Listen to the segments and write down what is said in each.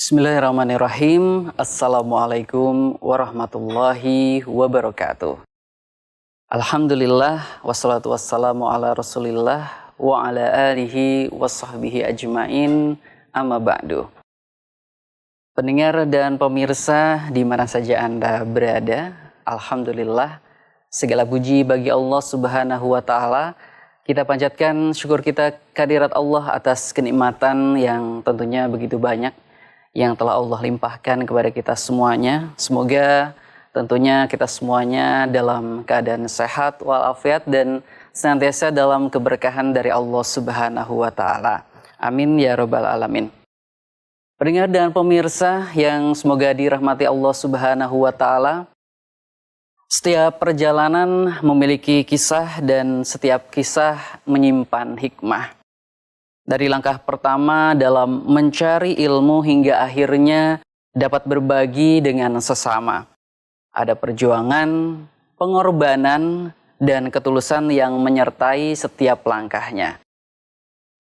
Bismillahirrahmanirrahim. Assalamualaikum warahmatullahi wabarakatuh. Alhamdulillah wassalatu wassalamu ala Rasulillah wa ala alihi wasahbihi ajmain. Amma ba'du. Pendengar dan pemirsa di mana saja Anda berada, alhamdulillah segala puji bagi Allah Subhanahu wa taala. Kita panjatkan syukur kita kehadirat Allah atas kenikmatan yang tentunya begitu banyak yang telah Allah limpahkan kepada kita semuanya. Semoga tentunya kita semuanya dalam keadaan sehat walafiat dan senantiasa dalam keberkahan dari Allah Subhanahu wa taala. Amin ya rabbal alamin. Pendengar dan pemirsa yang semoga dirahmati Allah Subhanahu wa taala. Setiap perjalanan memiliki kisah dan setiap kisah menyimpan hikmah. Dari langkah pertama dalam mencari ilmu hingga akhirnya dapat berbagi dengan sesama. Ada perjuangan, pengorbanan, dan ketulusan yang menyertai setiap langkahnya.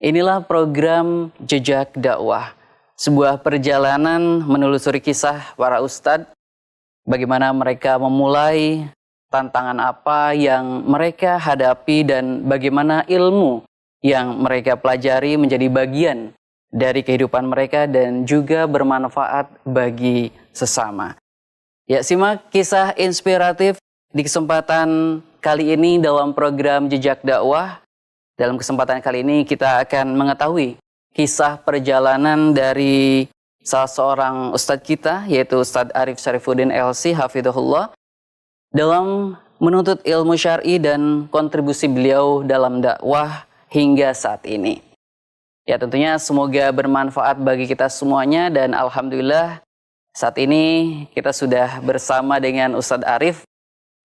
Inilah program Jejak Dakwah, sebuah perjalanan menelusuri kisah para ustadz, bagaimana mereka memulai, tantangan apa yang mereka hadapi, dan bagaimana ilmu yang mereka pelajari menjadi bagian dari kehidupan mereka dan juga bermanfaat bagi sesama. Ya, simak kisah inspiratif di kesempatan kali ini dalam program Jejak Dakwah. Dalam kesempatan kali ini kita akan mengetahui kisah perjalanan dari salah seorang ustadz kita, yaitu Ustadz Arif Syarifuddin LC Hafidhullah, dalam menuntut ilmu syar'i dan kontribusi beliau dalam dakwah hingga saat ini. Ya, tentunya semoga bermanfaat bagi kita semuanya, dan alhamdulillah saat ini kita sudah bersama dengan Ustadz Arif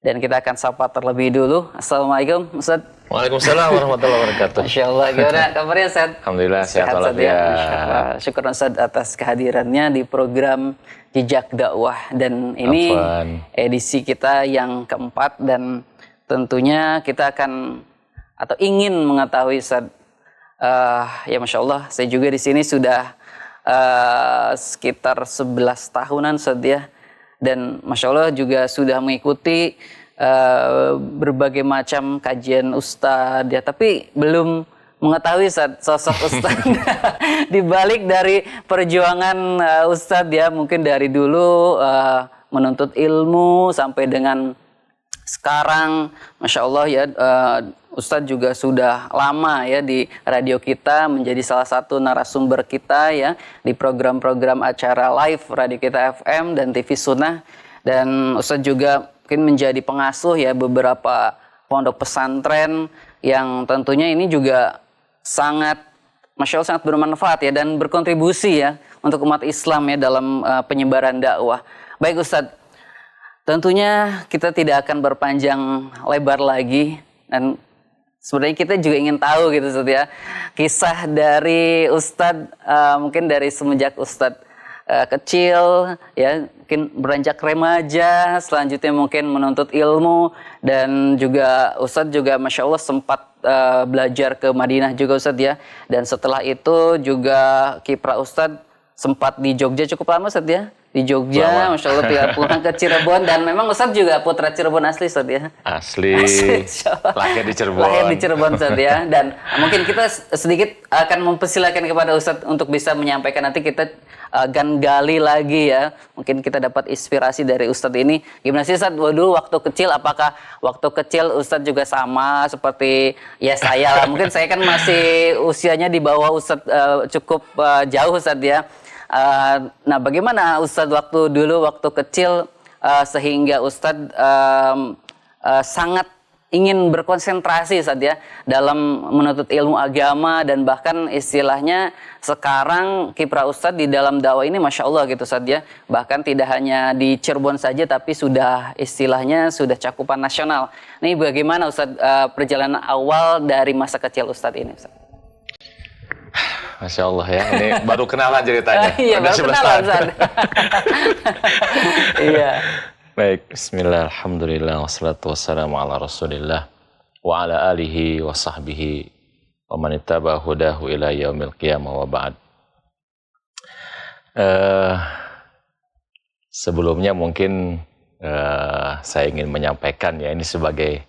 dan kita akan sapa terlebih dulu. Assalamualaikum Ustadz. Waalaikumsalam warahmatullahi wabarakatuh. Masya Allah, gimana kabarnya Ustadz? Alhamdulillah sehat walafiat. Syukur Ustadz atas kehadirannya di program Jejak Dakwah, dan ini edisi kita yang keempat, dan tentunya kita akan atau ingin mengetahui Ustadz, ya Masya Allah, saya juga di sini sudah sekitar 11 tahunan Ustadz ya, dan Masya Allah juga sudah mengikuti berbagai macam kajian Ustadz ya, tapi belum mengetahui Ustadz, sosok Ustadz di balik dari perjuangan Ustadz ya, mungkin dari dulu menuntut ilmu sampai dengan sekarang, Masya Allah ya, Ustadz juga sudah lama ya di radio kita, menjadi salah satu narasumber kita ya di program-program acara live radio kita FM dan TV Sunnah, dan Ustadz juga mungkin menjadi pengasuh ya beberapa pondok pesantren yang tentunya ini juga sangat, Masya Allah, sangat bermanfaat ya dan berkontribusi ya untuk umat Islam ya dalam penyebaran dakwah. Baik Ustadz, tentunya kita tidak akan berpanjang lebar lagi, dan sebenarnya kita juga ingin tahu gitu Ustadz ya, kisah dari Ustadz, mungkin dari semenjak Ustadz kecil ya, mungkin beranjak remaja, selanjutnya mungkin menuntut ilmu, dan juga Ustadz juga Masya Allah sempat belajar ke Madinah juga Ustadz ya, dan setelah itu juga kiprah Ustadz sempat di Jogja cukup lama Ustadz ya, di Jogja, Masya Allah, pulang ke Cirebon, dan memang Ustadz juga putra Cirebon asli Ustadz ya. Asli lahir di Cirebon. Lahir di Cirebon Ustadz ya, dan mungkin kita sedikit akan mempersilakan kepada Ustadz untuk bisa menyampaikan, nanti kita akan gali lagi ya, mungkin kita dapat inspirasi dari Ustadz ini. Gimana sih Ustadz, dulu waktu kecil, apakah waktu kecil Ustadz juga sama seperti ya saya lah, mungkin saya kan masih usianya di bawah Ustadz, cukup jauh Ustadz ya. Nah, bagaimana Ustadz waktu kecil sehingga Ustadz sangat ingin berkonsentrasi Ustadz ya dalam menuntut ilmu agama, dan bahkan istilahnya sekarang kiprah Ustadz di dalam dakwah ini Masya Allah gitu Ustadz ya, bahkan tidak hanya di Cirebon saja tapi sudah istilahnya sudah cakupan nasional. Ini bagaimana Ustadz perjalanan awal dari masa kecil Ustadz ini Ustadz? Masya Allah ya, ini baru kenalan ceritanya. Iya, baru kenalan Ustadz. Iya. Baik, bismillah, alhamdulillah, wassalatu wassalamu ala rasulillah wa ala alihi wa sahbihi wa man ittaba hudahu ila yaumil qiyamah wa ba'd. Eh, Sebelumnya mungkin saya ingin menyampaikan ya, ini sebagai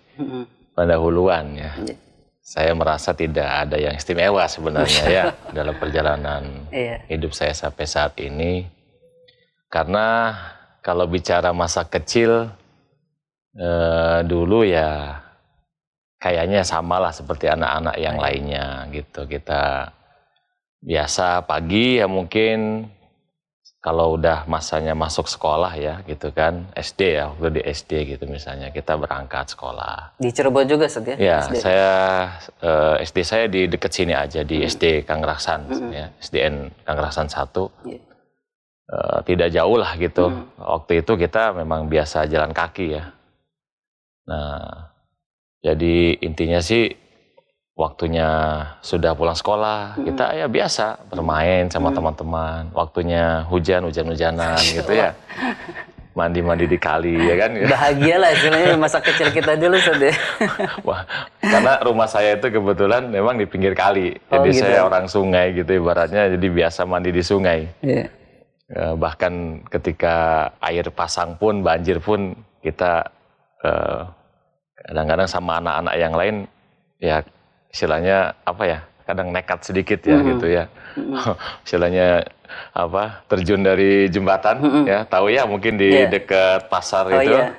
pendahuluan ya. Iya. Saya merasa tidak ada yang istimewa sebenarnya ya dalam perjalanan hidup saya sampai saat ini. Karena kalau bicara masa kecil dulu ya kayaknya samalah seperti anak-anak yang lainnya gitu. Kita biasa pagi ya mungkin kalau udah masanya masuk sekolah ya gitu kan, SD ya, waktu di SD gitu misalnya, kita berangkat sekolah. Di Cirebon juga Ustaz ya? Ya, SD. saya SD saya di dekat sini aja, di SD Kang Raksan, ya, SDN Kang Raksan 1. Iya. Tidak jauh lah gitu. Waktu itu kita memang biasa jalan kaki ya. Nah, jadi intinya sih waktunya sudah pulang sekolah, kita ya biasa bermain sama teman-teman. Waktunya hujan-hujanan gitu ya. Mandi-mandi di kali ya kan. Bahagia lah istilahnya masa kecil kita dulu Ustaz ya. Wah, karena rumah saya itu kebetulan memang di pinggir kali. Oh, Jadi gitu. saya orang sungai gitu ibaratnya, jadi biasa mandi di sungai. Iya. Bahkan ketika air pasang pun, banjir pun, kita kadang-kadang sama anak-anak yang lain ya istilahnya apa ya, kadang nekat sedikit ya gitu ya. Istilahnya apa, terjun dari jembatan ya, tahu ya mungkin di dekat pasar itu. Iya.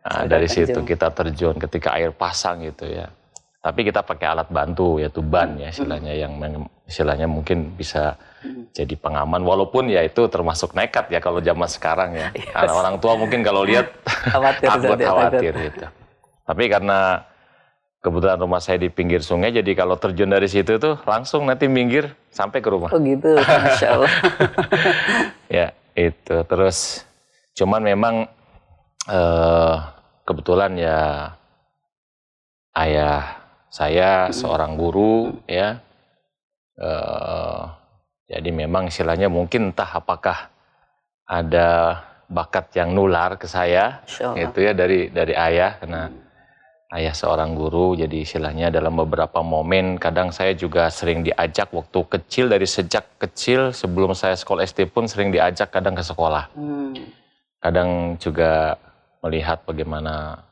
Nah, dari situ kita terjun ketika air pasang gitu ya. Tapi kita pakai alat bantu yaitu ban ya istilahnya, yang istilahnya mungkin bisa jadi pengaman, walaupun ya itu termasuk nekat ya kalau zaman sekarang ya. Karena orang tua mungkin kalau lihat khawatir gitu. Tapi karena kebetulan rumah saya di pinggir sungai, jadi kalau terjun dari situ tuh langsung nanti minggir sampai ke rumah. Oh gitu, Masya Allah. Ya itu, terus cuman memang kebetulan ya ayah saya seorang guru ya, jadi memang istilahnya mungkin entah apakah ada bakat yang nular ke saya gitu ya dari ayah, karena ayah seorang guru, jadi istilahnya dalam beberapa momen kadang saya juga sering diajak waktu kecil, dari sejak kecil sebelum saya sekolah SD pun sering diajak kadang ke sekolah. Kadang juga melihat bagaimana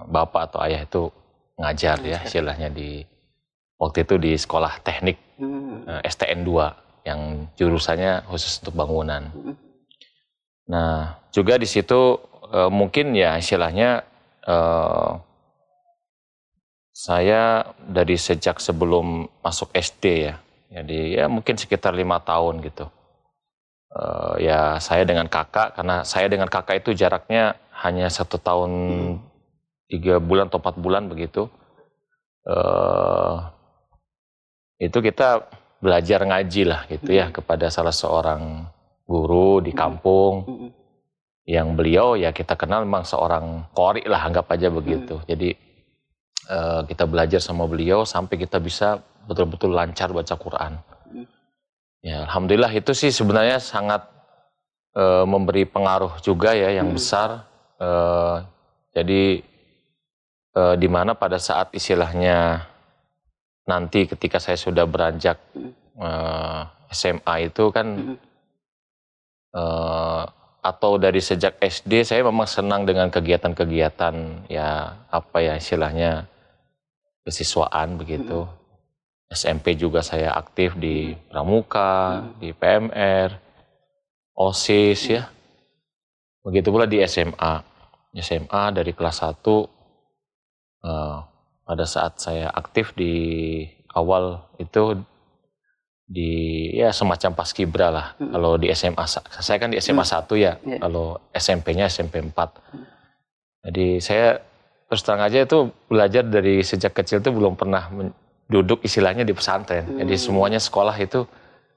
bapak atau ayah itu ngajar ya istilahnya di waktu itu di sekolah teknik STN 2 yang jurusannya khusus untuk bangunan. Nah juga di situ mungkin ya istilahnya saya dari sejak sebelum masuk SD ya, jadi ya mungkin sekitar 5 tahun gitu. Ya saya dengan kakak, karena saya dengan kakak itu jaraknya hanya 1 tahun 3 bulan atau 4 bulan begitu. Itu kita belajar ngaji lah gitu ya kepada salah seorang guru di kampung, yang beliau ya kita kenal memang seorang qori lah, anggap aja begitu. Jadi kita belajar sama beliau sampai kita bisa betul-betul lancar baca Quran. Ya, alhamdulillah itu sih sebenarnya sangat memberi pengaruh juga ya yang besar. Jadi di mana pada saat istilahnya nanti ketika saya sudah beranjak SMA itu kan atau dari sejak SD saya memang senang dengan kegiatan-kegiatan ya apa ya istilahnya kesiswaan begitu. SMP juga saya aktif di Pramuka, di PMR, OSIS ya. Begitu pula di SMA. SMA dari kelas 1 pada saat saya aktif di awal itu di ya semacam paskibra lah. Kalau di SMA saya kan di SMA 1 ya. Kalau SMP-nya SMP 4. Jadi saya terus terang aja itu belajar dari sejak kecil itu belum pernah duduk istilahnya di pesantren. Jadi semuanya sekolah itu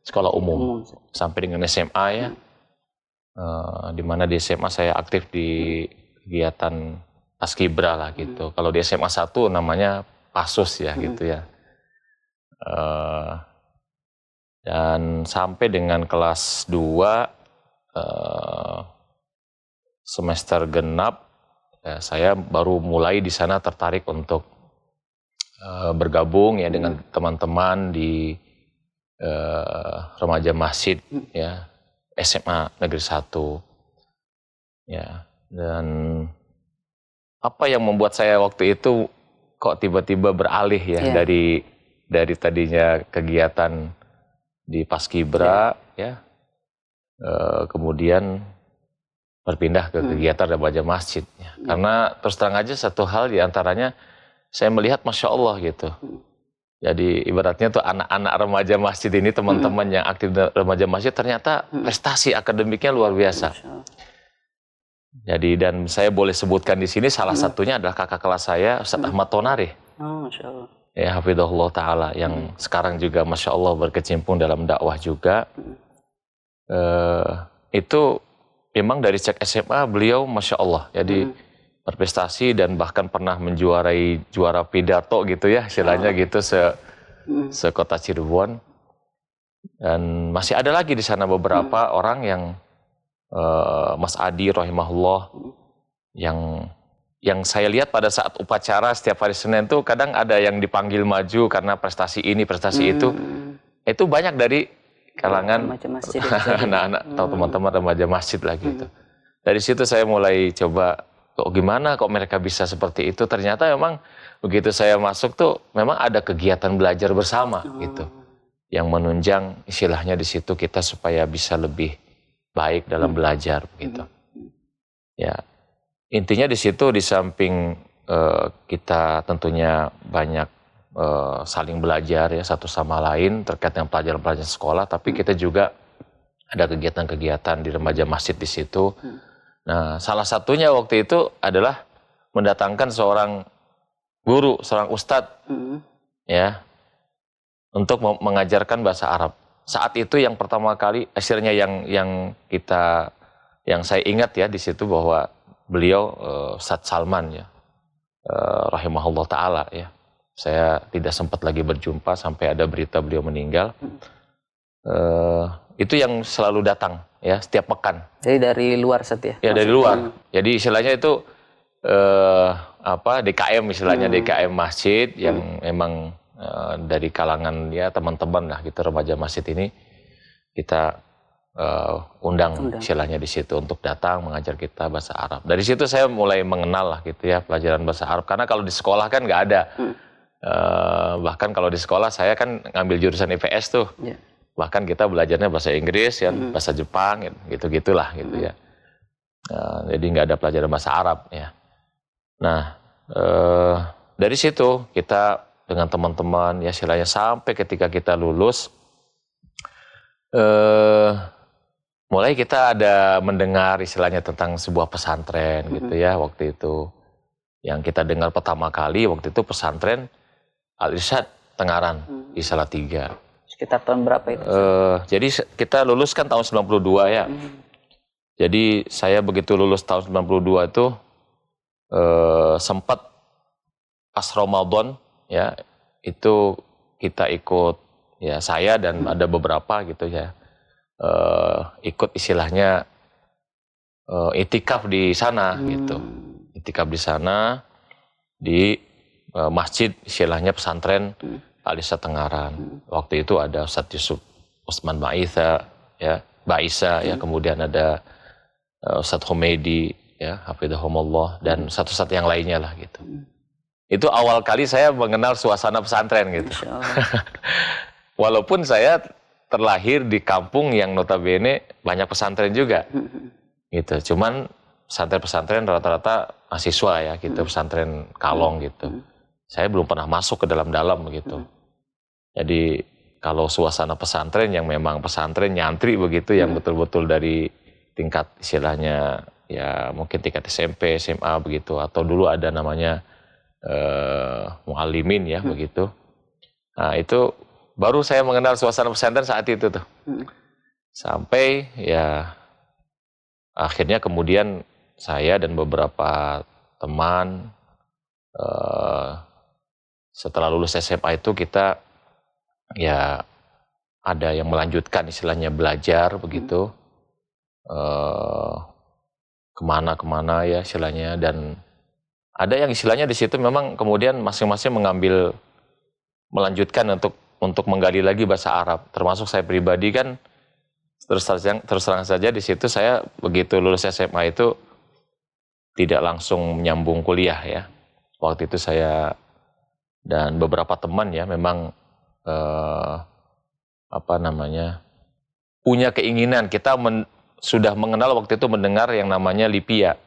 sekolah umum sampai dengan SMA ya. Di mana di SMA saya aktif di kegiatan paskibra lah gitu. Kalau di SMA 1 namanya Pasus ya gitu ya. Dan sampai dengan kelas 2 semester genap ya, saya baru mulai di sana tertarik untuk bergabung ya dengan teman-teman di remaja masjid, ya, SMA Negeri 1, ya. Dan apa yang membuat saya waktu itu kok tiba-tiba beralih ya, dari tadinya kegiatan di Paskibra, ya, kemudian berpindah ke kegiatan remaja masjid. Ya. Karena terus terang aja satu hal diantaranya saya melihat Masya Allah gitu. Jadi ibaratnya tuh anak-anak remaja masjid ini, teman-teman yang aktif remaja masjid ternyata prestasi akademiknya luar biasa. Jadi dan saya boleh sebutkan di sini salah satunya adalah kakak kelas saya, Ustadz Ahmad Tonari. Oh, Masya Allah. Ya, hafidhahullah ta'ala, yang sekarang juga Masya Allah berkecimpung dalam dakwah juga. Itu memang dari cek SMA beliau Masya Allah, jadi berprestasi dan bahkan pernah menjuarai juara pidato gitu ya, istilahnya gitu se-kota Cirebon. Dan masih ada lagi di sana beberapa orang yang Mas Adi rahimahullah, yang saya lihat pada saat upacara setiap hari Senin tuh kadang ada yang dipanggil maju karena prestasi ini, prestasi itu banyak dari kalangan anak-anak atau teman-teman remaja masjid lah gitu. Dari situ saya mulai coba, kok gimana kok mereka bisa seperti itu. Ternyata memang begitu saya masuk tuh memang ada kegiatan belajar bersama gitu, yang menunjang istilahnya di situ kita supaya bisa lebih baik dalam belajar gitu. Ya, intinya di situ di samping kita tentunya banyak saling belajar ya satu sama lain terkait dengan pelajaran-pelajaran sekolah, tapi kita juga ada kegiatan-kegiatan di remaja masjid di situ. Nah, salah satunya waktu itu adalah mendatangkan seorang guru, seorang ustadz, ya, untuk mengajarkan bahasa Arab. Saat itu yang pertama kali, akhirnya yang saya ingat ya di situ bahwa beliau Ustadz Salman ya, rahimahullah ta'ala ya. Saya tidak sempat lagi berjumpa sampai ada berita beliau meninggal. Itu yang selalu datang ya setiap pekan. Jadi dari luar Set ya? Ya dari luar. Jadi istilahnya itu DKM istilahnya, DKM masjid yang memang dari kalangan ya teman-teman lah gitu remaja masjid ini kita undang istilahnya di situ untuk datang mengajar kita bahasa Arab. Dari situ saya mulai mengenal lah gitu ya pelajaran bahasa Arab, karena kalau di sekolah kan nggak ada. Bahkan kalau di sekolah saya kan ngambil jurusan IPS tuh, bahkan kita belajarnya bahasa Inggris ya, bahasa Jepang gitu-gitulah gitu ya. Jadi nggak ada pelajaran bahasa Arab ya. Nah dari situ kita dengan teman-teman ya istilahnya sampai ketika kita lulus, mulai kita ada mendengar istilahnya tentang sebuah pesantren gitu ya waktu itu. Yang kita dengar pertama kali waktu itu pesantren Al-Irsyad Tengaran di Salatiga. Sekitar tahun berapa itu? Jadi kita lulus kan tahun 92 ya. Jadi saya begitu lulus tahun 92 itu sempat pas Ramadan ya, itu kita ikut ya, saya dan ada beberapa gitu ya, ikut istilahnya itikaf di sana gitu. Itikaf di sana di masjid istilahnya pesantren Al-Irsyad Tengaran. Waktu itu ada Ustadz Yusuf Usman Baisa ya, ya, kemudian ada Ustadz Humaydi ya, hafidhahumullah, dan satu-satu yang lainnya lah gitu. Itu awal kali saya mengenal suasana pesantren gitu. Walaupun saya terlahir di kampung yang notabene banyak pesantren juga. Gitu. Cuman pesantren-pesantren rata-rata mahasiswa ya gitu, pesantren Kalong gitu. Saya belum pernah masuk ke dalam-dalam begitu. Jadi kalau suasana pesantren yang memang pesantren nyantri begitu, yang betul-betul dari tingkat istilahnya ya mungkin tingkat SMP, SMA begitu, atau dulu ada namanya muallimin ya begitu. Nah itu baru saya mengenal suasana pesantren saat itu tuh. Sampai ya akhirnya kemudian saya dan beberapa teman setelah lulus SMA itu kita ya ada yang melanjutkan istilahnya belajar begitu, kemana-kemana ya istilahnya, dan ada yang istilahnya di situ memang kemudian masing-masing melanjutkan untuk untuk menggali lagi bahasa Arab. Termasuk saya pribadi kan terus terang saja di situ saya begitu lulus SMA itu tidak langsung menyambung kuliah ya. Waktu itu saya dan beberapa teman ya memang punya keinginan. Kita sudah mengenal waktu itu mendengar yang namanya LIPIA,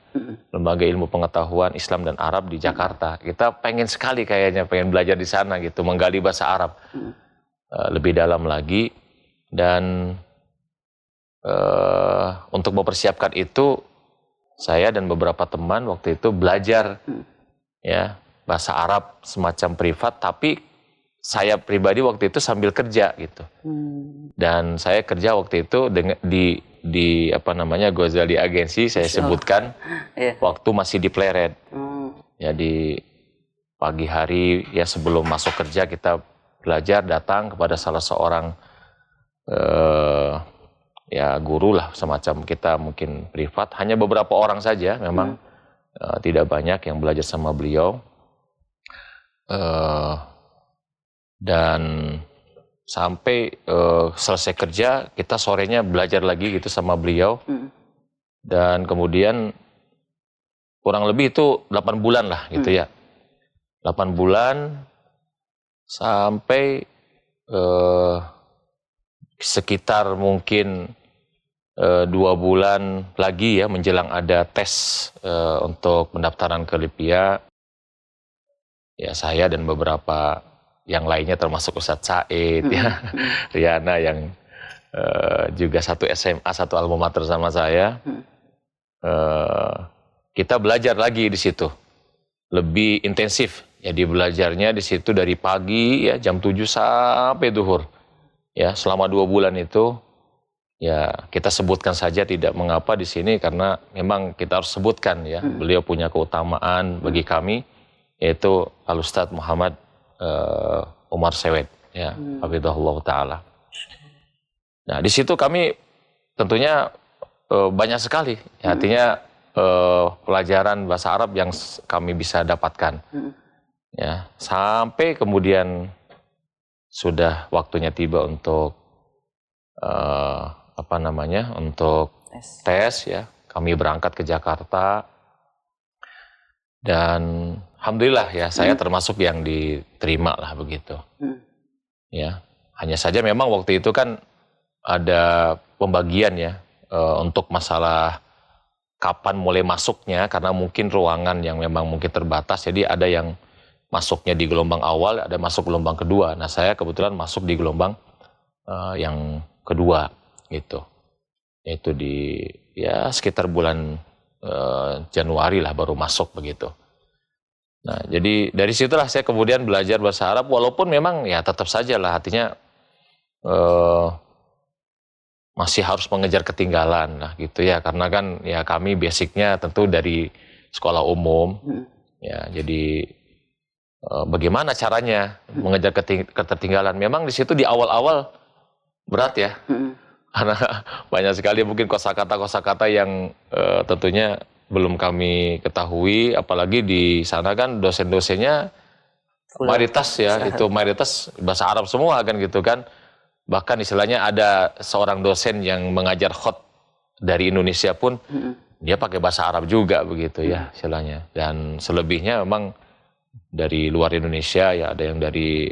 Lembaga Ilmu Pengetahuan Islam dan Arab di Jakarta. Kita pengen sekali kayaknya pengen belajar di sana gitu, menggali bahasa Arab lebih dalam lagi. Dan untuk mempersiapkan itu saya dan beberapa teman waktu itu belajar ya bahasa Arab semacam privat, tapi saya pribadi waktu itu sambil kerja gitu. Dan saya kerja waktu itu di Ghazali Agensi, saya sebutkan waktu masih di Pleret. Ya di pagi hari ya sebelum masuk kerja kita belajar, datang kepada salah seorang ya guru lah semacam kita mungkin privat, hanya beberapa orang saja memang tidak banyak yang belajar sama beliau. Dan sampai selesai kerja kita sorenya belajar lagi gitu sama beliau. Dan kemudian kurang lebih itu 8 bulan lah gitu ya. 8 bulan sampai sekitar mungkin 2 bulan lagi ya menjelang ada tes untuk pendaftaran ke LIPIA. Ya saya dan beberapa yang lainnya termasuk Ustadz Said ya, Riana yang juga satu SMA, satu alma mater sama saya. Kita belajar lagi di situ lebih intensif. Jadi belajarnya di situ dari pagi ya jam 7 sampai duhur. Ya selama 2 bulan itu ya kita sebutkan saja tidak mengapa di sini karena memang kita harus sebutkan ya beliau punya keutamaan bagi kami, yaitu Al-Ustadz Muhammad Umar Sewed ya, hafizahullah taala. Nah, di situ kami tentunya banyak sekali ya, artinya pelajaran bahasa Arab yang kami bisa dapatkan. Ya, sampai kemudian sudah waktunya tiba untuk untuk tes ya. Kami berangkat ke Jakarta. Dan alhamdulillah ya saya termasuk yang diterima lah begitu. Ya, hanya saja memang waktu itu kan ada pembagian ya untuk masalah kapan mulai masuknya karena mungkin ruangan yang memang mungkin terbatas. Jadi ada yang masuknya di gelombang awal, ada masuk gelombang kedua. Nah, saya kebetulan masuk di gelombang yang kedua gitu. Itu di ya sekitar bulan Januari lah baru masuk begitu. Nah, jadi dari situlah saya kemudian belajar bahasa Arab, walaupun memang ya tetap saja lah artinya masih harus mengejar ketinggalan lah gitu ya, karena kan ya kami basicnya tentu dari sekolah umum ya, jadi bagaimana caranya mengejar ketertinggalan? Memang di situ di awal-awal berat ya. Karena banyak sekali mungkin kosakata yang tentunya belum kami ketahui, apalagi di sana kan dosen-dosennya mayoritas ya, itu mayoritas bahasa Arab semua kan gitu kan. Bahkan istilahnya ada seorang dosen yang mengajar khot dari Indonesia pun dia pakai bahasa Arab juga begitu ya istilahnya. Dan selebihnya memang dari luar Indonesia ya, ada yang dari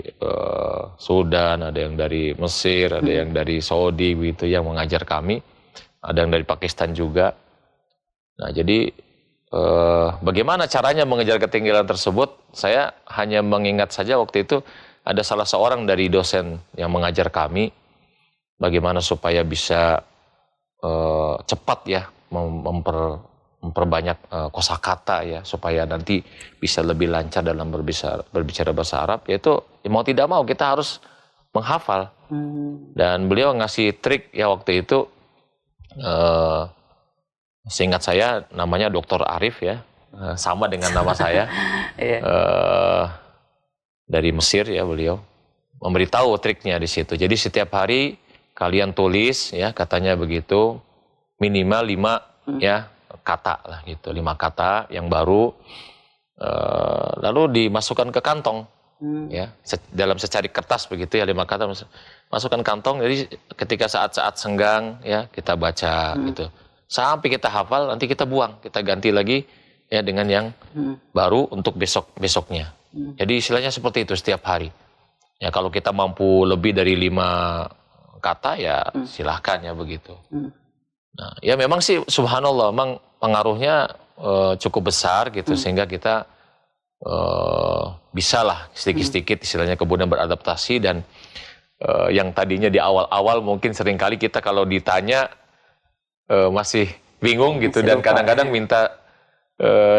Sudan, ada yang dari Mesir, ada yang dari Saudi begitu yang mengajar kami, ada yang dari Pakistan juga. Nah, jadi bagaimana caranya mengejar ketinggalan tersebut? Saya hanya mengingat saja waktu itu ada salah seorang dari dosen yang mengajar kami bagaimana supaya bisa cepat ya memperbanyak kosakata ya, supaya nanti bisa lebih lancar dalam berbicara bahasa Arab, yaitu ya mau tidak mau kita harus menghafal. Dan beliau ngasih trik ya waktu itu, seingat saya namanya Dr. Arif ya, sama dengan nama saya, dari Mesir ya, beliau memberitahu triknya di situ. Jadi setiap hari kalian tulis ya, katanya begitu, minimal 5 ya kata lah gitu, 5 kata yang baru, lalu dimasukkan ke kantong ya dalam secari kertas begitu ya, 5 kata masukkan kantong. Jadi ketika saat-saat senggang ya kita baca gitu sampai kita hafal, nanti kita buang, kita ganti lagi ya dengan yang baru untuk besoknya. Jadi istilahnya seperti itu setiap hari. Ya kalau kita mampu lebih dari 5 kata ya silahkan ya begitu. Nah ya memang sih subhanallah, memang pengaruhnya cukup besar gitu, sehingga kita bisa lah sedikit-sedikit istilahnya kemudian beradaptasi. Dan yang tadinya di awal-awal mungkin seringkali kita kalau ditanya masih bingung gitu, dan kadang-kadang minta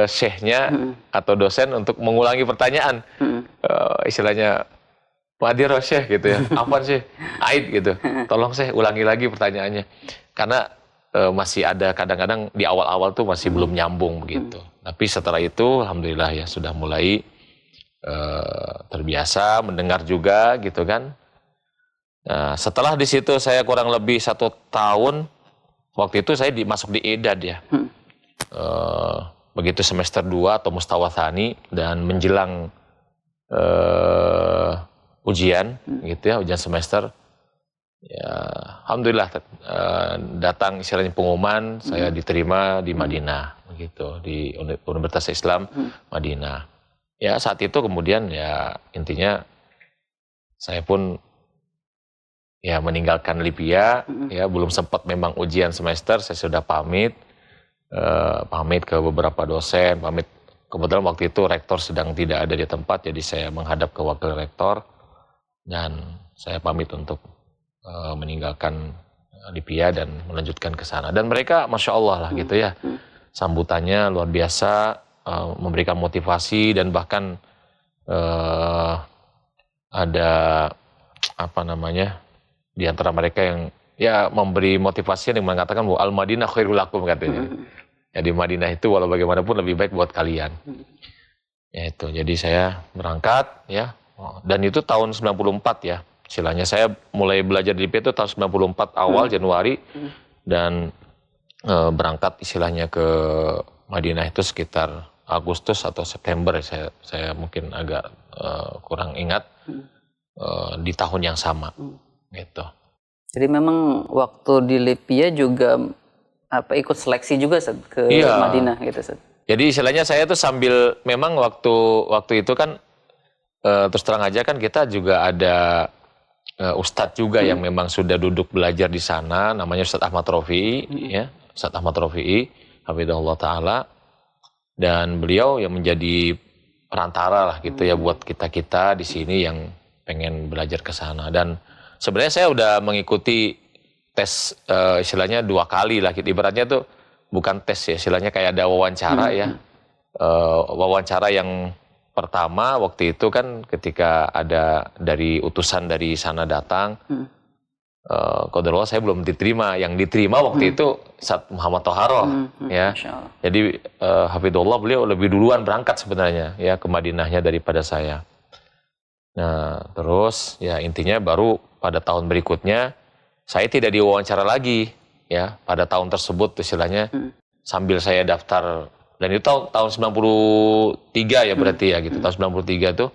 syekhnya atau dosen untuk mengulangi pertanyaan, istilahnya Wadir Syekh gitu ya, apa sih Aid gitu, tolong Syekh ulangi lagi pertanyaannya, karena masih ada kadang-kadang di awal-awal tuh masih belum nyambung begitu. Tapi setelah itu alhamdulillah ya sudah mulai terbiasa mendengar juga gitu kan. Nah, setelah di situ saya kurang lebih 1 tahun, waktu itu saya masuk di Edad ya. Begitu semester 2 atau Mustawa Tsani dan menjelang ujian gitu ya, ujian semester. Ya, alhamdulillah datang istilahnya pengumuman saya diterima di Madinah begitu, di Universitas Islam Madinah. Ya, saat itu kemudian ya intinya saya pun ya meninggalkan Libya, ya belum sempat memang ujian semester, saya sudah pamit ke beberapa dosen, pamit. Kebetulan waktu itu rektor sedang tidak ada di tempat, jadi saya menghadap ke wakil rektor dan saya pamit untuk meninggalkan Libya dan melanjutkan ke sana. Dan mereka masya Allah lah gitu ya, sambutannya luar biasa, memberikan motivasi, dan bahkan ada apa namanya, di antara mereka yang ya memberi motivasi yang mengatakan bahwa Al-Madinah khairul lakum katanya. Ya di Madinah itu walau bagaimanapun lebih baik buat kalian. Ya itu, jadi saya berangkat ya, dan itu tahun 94 ya. Istilahnya saya mulai belajar di IP itu tahun 94 awal Januari, dan berangkat istilahnya ke Madinah itu sekitar Agustus atau September, saya mungkin agak kurang ingat, di tahun yang sama gitu. Jadi memang waktu di Libya juga ikut seleksi juga ke Madinah gitu Ustaz. Jadi istilahnya saya tuh sambil memang waktu itu kan terus terang aja kan kita juga ada Ustadz juga yang memang sudah duduk belajar di sana, namanya Ustadz Ahmad Rofi'i, ya, Ustadz Ahmad Rofi'i, hafizahullah taala, dan beliau yang menjadi perantara lah gitu ya buat kita di sini yang pengen belajar ke sana. Dan sebenarnya saya udah mengikuti tes istilahnya 2 kali lah, gitu. Ibaratnya tuh bukan tes ya, istilahnya kayak ada wawancara ya, wawancara yang pertama waktu itu kan ketika ada dari utusan dari sana datang, qadarullah saya belum diterima. Yang diterima waktu itu Ustadz Muhammad Toharoh, ya. Jadi hafizullah beliau lebih duluan berangkat sebenarnya ya ke Madinahnya daripada saya. Nah terus ya intinya baru pada tahun berikutnya saya tidak diwawancara lagi ya pada tahun tersebut istilahnya, sambil saya daftar. Dan itu tahun 93 ya berarti ya gitu, tahun 93 tuh.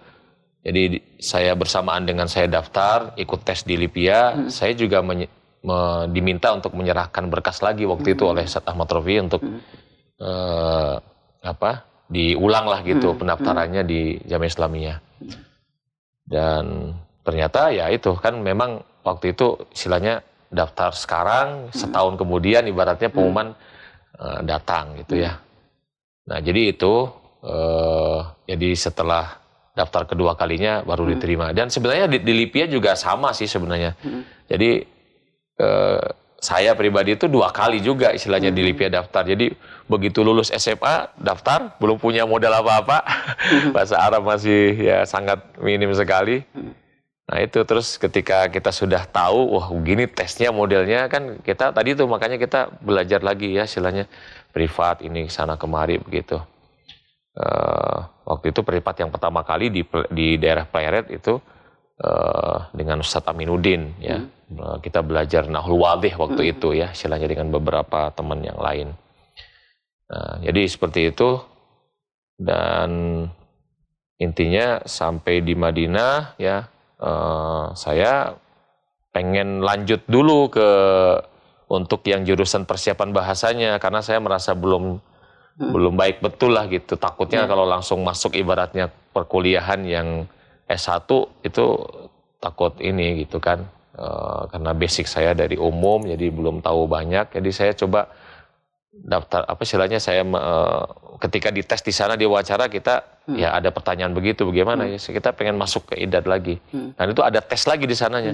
Jadi saya bersamaan dengan saya daftar, ikut tes di Libya, saya juga diminta untuk menyerahkan berkas lagi waktu itu oleh Ustadz Ahmad Rofi'i untuk diulang lah gitu pendaftarannya di Jamiah Islamiyah. Dan ternyata ya itu kan memang waktu itu istilahnya daftar sekarang, setahun kemudian ibaratnya pengumuman datang gitu ya. Nah jadi itu, jadi setelah daftar kedua kalinya baru diterima. Dan sebenarnya di Libya juga sama sih sebenarnya. Jadi saya pribadi itu 2 kali juga istilahnya di Libya daftar. Jadi begitu lulus SMA daftar, belum punya modal apa-apa, bahasa Arab masih ya sangat minim sekali. Nah itu terus ketika kita sudah tahu, wah gini tesnya modelnya kan, kita tadi tuh makanya kita belajar lagi ya istilahnya privat ini sana kemari begitu. Waktu itu privat yang pertama kali di daerah Pleret itu dengan Ustadz Aminuddin ya. Kita belajar Nahul Wadih waktu itu ya istilahnya dengan beberapa teman yang lain. Nah, jadi seperti itu. Dan intinya sampai di Madinah ya, saya pengen lanjut dulu untuk yang jurusan persiapan bahasanya, karena saya merasa belum baik betul lah gitu. Takutnya kalau langsung masuk ibaratnya perkuliahan yang S1 itu takut ini gitu kan. Karena basic saya dari umum jadi belum tahu banyak. Jadi saya coba daftar apa istilahnya, saya ketika dites di sana, di wawancara kita ya ada pertanyaan begitu, bagaimana ya kita pengen masuk ke IDAD lagi. Dan itu ada tes lagi di sananya.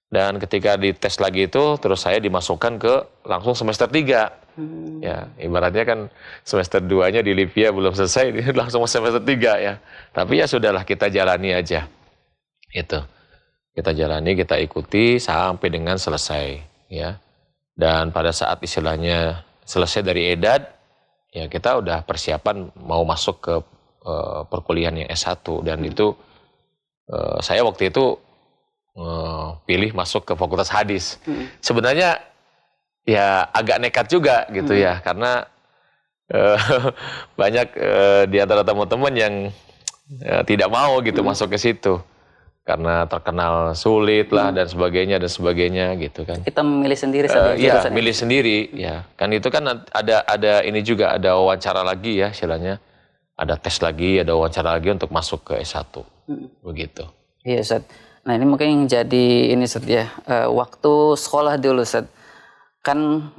Dan ketika dites lagi itu, terus saya dimasukkan ke langsung semester 3. Ya, ibaratnya kan semester 2-nya di Libya belum selesai, langsung semester 3 ya. Tapi ya sudahlah, kita jalani aja. Itu. Kita jalani, kita ikuti sampai dengan selesai ya. Dan pada saat istilahnya selesai dari IDAD, ya kita udah persiapan mau masuk ke perkuliahan yang S1. Dan itu saya waktu itu pilih masuk ke Fakultas Hadis. Sebenarnya ya agak nekat juga gitu ya, karena banyak di antara teman-teman yang tidak mau gitu masuk ke situ karena terkenal sulit lah dan sebagainya gitu kan. Kita memilih sendiri Iya, milih sendiri ya. Kan itu kan ada ini juga, ada wawancara lagi ya istilahnya. Ada tes lagi, ada wawancara lagi untuk masuk ke S1. Begitu. Iya, Ustaz. Nah, ini mungkin yang jadi ini, Ustaz ya. Waktu sekolah dulu, Ustaz. Kan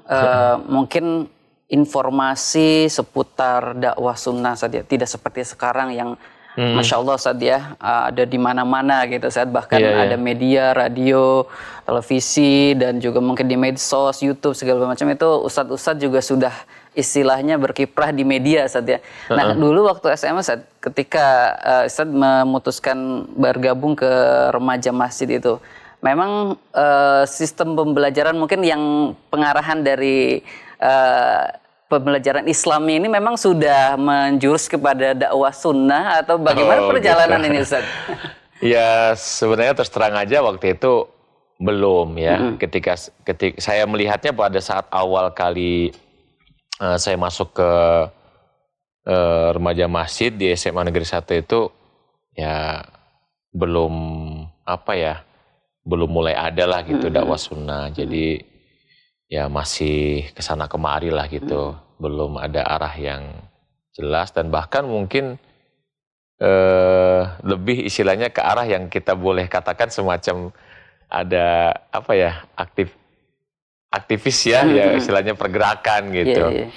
mungkin informasi seputar dakwah sunnah, Ustaz ya. Tidak seperti sekarang yang Masya Allah, Ustaz ya, ada di mana-mana gitu, Ustaz. Bahkan ada media, radio, televisi, dan juga mungkin di medsos, YouTube, segala macam itu Ustaz-Ustaz juga sudah istilahnya berkiprah di media, Ustaz ya. Nah, dulu waktu SMA, Ustaz, ketika Ustaz memutuskan bergabung ke remaja masjid itu, memang sistem pembelajaran mungkin yang pengarahan dari pembelajaran Islami ini memang sudah menjurus kepada dakwah sunnah, atau bagaimana perjalanan ini, Ustaz? Ya, sebenarnya terus terang aja waktu itu belum ya. Ketika saya melihatnya pada saat awal kali saya masuk ke remaja masjid di SMA Negeri 1 itu ya belum belum mulai ada lah gitu dakwah sunnah. Jadi ya masih kesana kemari lah gitu, belum ada arah yang jelas, dan bahkan mungkin lebih istilahnya ke arah yang kita boleh katakan semacam ada aktivis ya, ya istilahnya pergerakan gitu.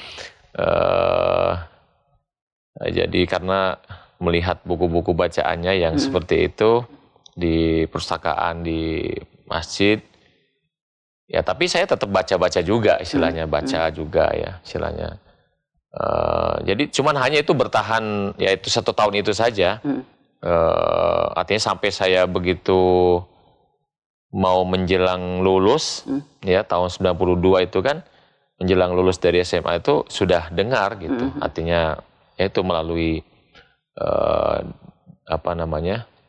Jadi karena melihat buku-buku bacaannya yang seperti itu di perpustakaan di masjid, ya tapi saya tetap baca-baca juga istilahnya, baca juga ya istilahnya. Jadi cuman hanya itu bertahan ya itu 1 tahun itu saja. Artinya sampai saya begitu mau menjelang lulus ya tahun 92 itu kan, menjelang lulus dari SMA itu sudah dengar gitu. Artinya ya itu melalui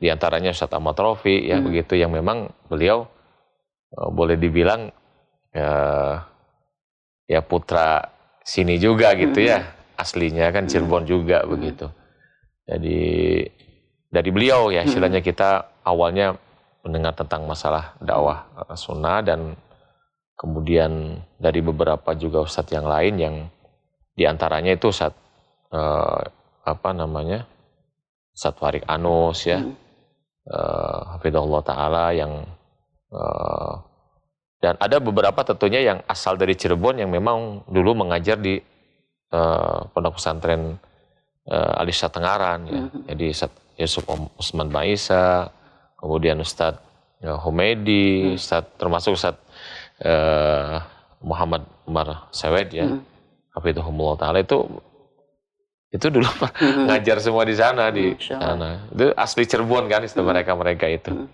di antaranya Ustadz Ahmad Rofi ya begitu, yang memang beliau boleh dibilang ya putra sini juga gitu ya, aslinya kan Cirebon juga begitu. Jadi dari beliau ya istilahnya kita awalnya mendengar tentang masalah dakwah sunnah, dan kemudian dari beberapa juga ustadz yang lain, yang diantaranya itu Ustadz Ustadz Farid Anus ya, Hafidhullah Ta'ala, yang dan ada beberapa tentunya yang asal dari Cirebon yang memang dulu mengajar di Pondok Pesantren Al-Irsyad Tengaran ya. Jadi Ustadz Yusuf Usman Maisa, kemudian Ustadz Humaydi, termasuk Ustadz Muhammad Umar Sewed ya, Hafidhullah Ta'ala, itu dulu ngajar semua di sana, di sana. Itu asli Cirebon kan istilah mereka itu.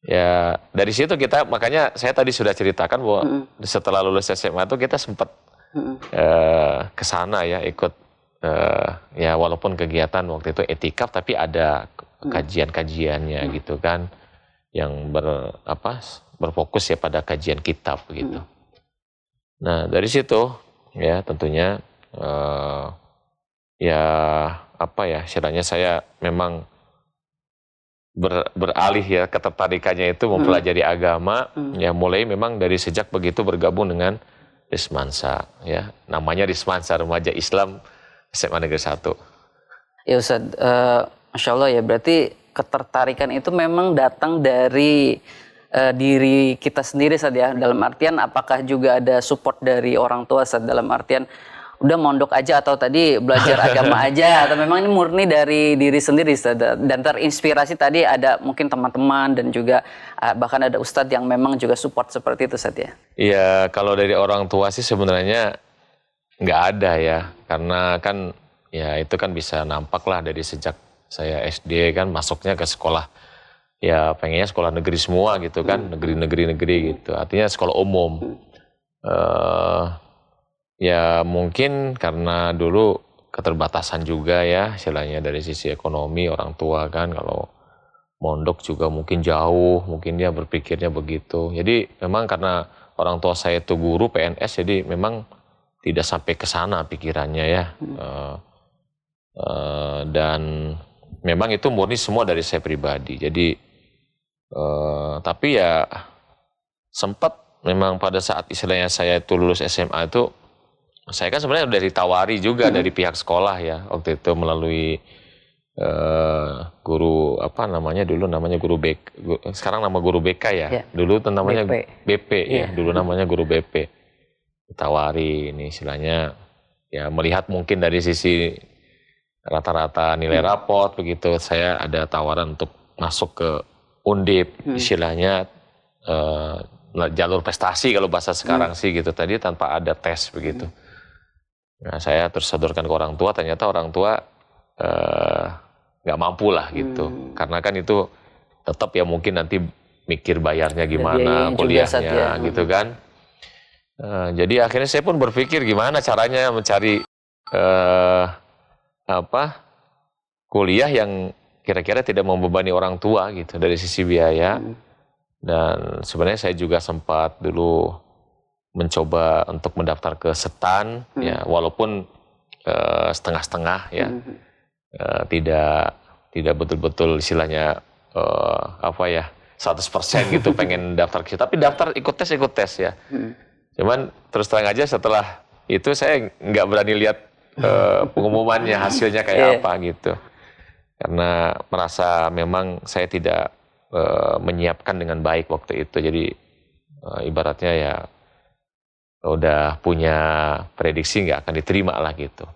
Ya dari situ kita, makanya saya tadi sudah ceritakan bahwa setelah lulus SMA itu kita sempat ke sana ya, ikut ya walaupun kegiatan waktu itu etikaf, tapi ada kajian-kajiannya gitu kan, yang berfokus ya pada kajian kitab begitu. Nah dari situ ya tentunya ya apa ya, istilahnya saya memang beralih ya ketertarikannya itu mempelajari agama, ya mulai memang dari sejak begitu bergabung dengan Rismansa, ya namanya Rismansa Remaja Islam SMA Negeri 1. Ya Ustadz, Masya Allah ya, berarti ketertarikan itu memang datang dari diri kita sendiri Ustadz ya, dalam artian apakah juga ada support dari orang tua Ustadz, dalam artian udah mondok aja atau tadi belajar agama aja, atau memang ini murni dari diri sendiri Ustadz, dan terinspirasi tadi ada mungkin teman-teman dan juga bahkan ada Ustadz yang memang juga support seperti itu Ustadz ya? Iya, kalau dari orang tua sih sebenarnya nggak ada ya, karena kan ya itu kan bisa nampak lah dari sejak saya SD kan masuknya ke sekolah, ya pengennya sekolah negeri semua gitu kan, negeri gitu, artinya sekolah umum. Ya mungkin karena dulu keterbatasan juga ya, istilahnya dari sisi ekonomi orang tua kan, kalau mondok juga mungkin jauh, mungkin dia berpikirnya begitu. Jadi memang karena orang tua saya itu guru PNS, jadi memang tidak sampai ke sana pikirannya ya. Dan memang itu murni semua dari saya pribadi. Jadi tapi ya sempat memang pada saat istilahnya saya itu lulus SMA itu, saya kan sebenarnya udah ditawari juga dari pihak sekolah ya, waktu itu melalui guru apa namanya, dulu namanya guru BK, sekarang nama guru BK ya, dulu itu namanya BP ya, dulu namanya guru BP. Ditawari ini istilahnya ya, melihat mungkin dari sisi rata-rata nilai rapot begitu, saya ada tawaran untuk masuk ke Undip, istilahnya jalur prestasi kalau bahasa sekarang sih gitu, tadi tanpa ada tes begitu. Nah, saya tersodorkan ke orang tua, ternyata orang tua nggak mampu lah gitu, karena kan itu tetap ya mungkin nanti mikir bayarnya gimana, kuliahnya gitu kan. Jadi akhirnya saya pun berpikir gimana caranya mencari kuliah yang kira-kira tidak membebani orang tua gitu dari sisi biaya. Dan sebenarnya saya juga sempat dulu mencoba untuk mendaftar ke SETAN, ya walaupun setengah-setengah ya, tidak betul-betul istilahnya 100% gitu pengen daftar ke situ, tapi daftar ikut tes ya. Cuman terus terang aja setelah itu saya nggak berani lihat pengumumannya, hasilnya kayak apa gitu, karena merasa memang saya tidak menyiapkan dengan baik waktu itu. Jadi ibaratnya ya udah punya prediksi nggak akan diterima lah gitu.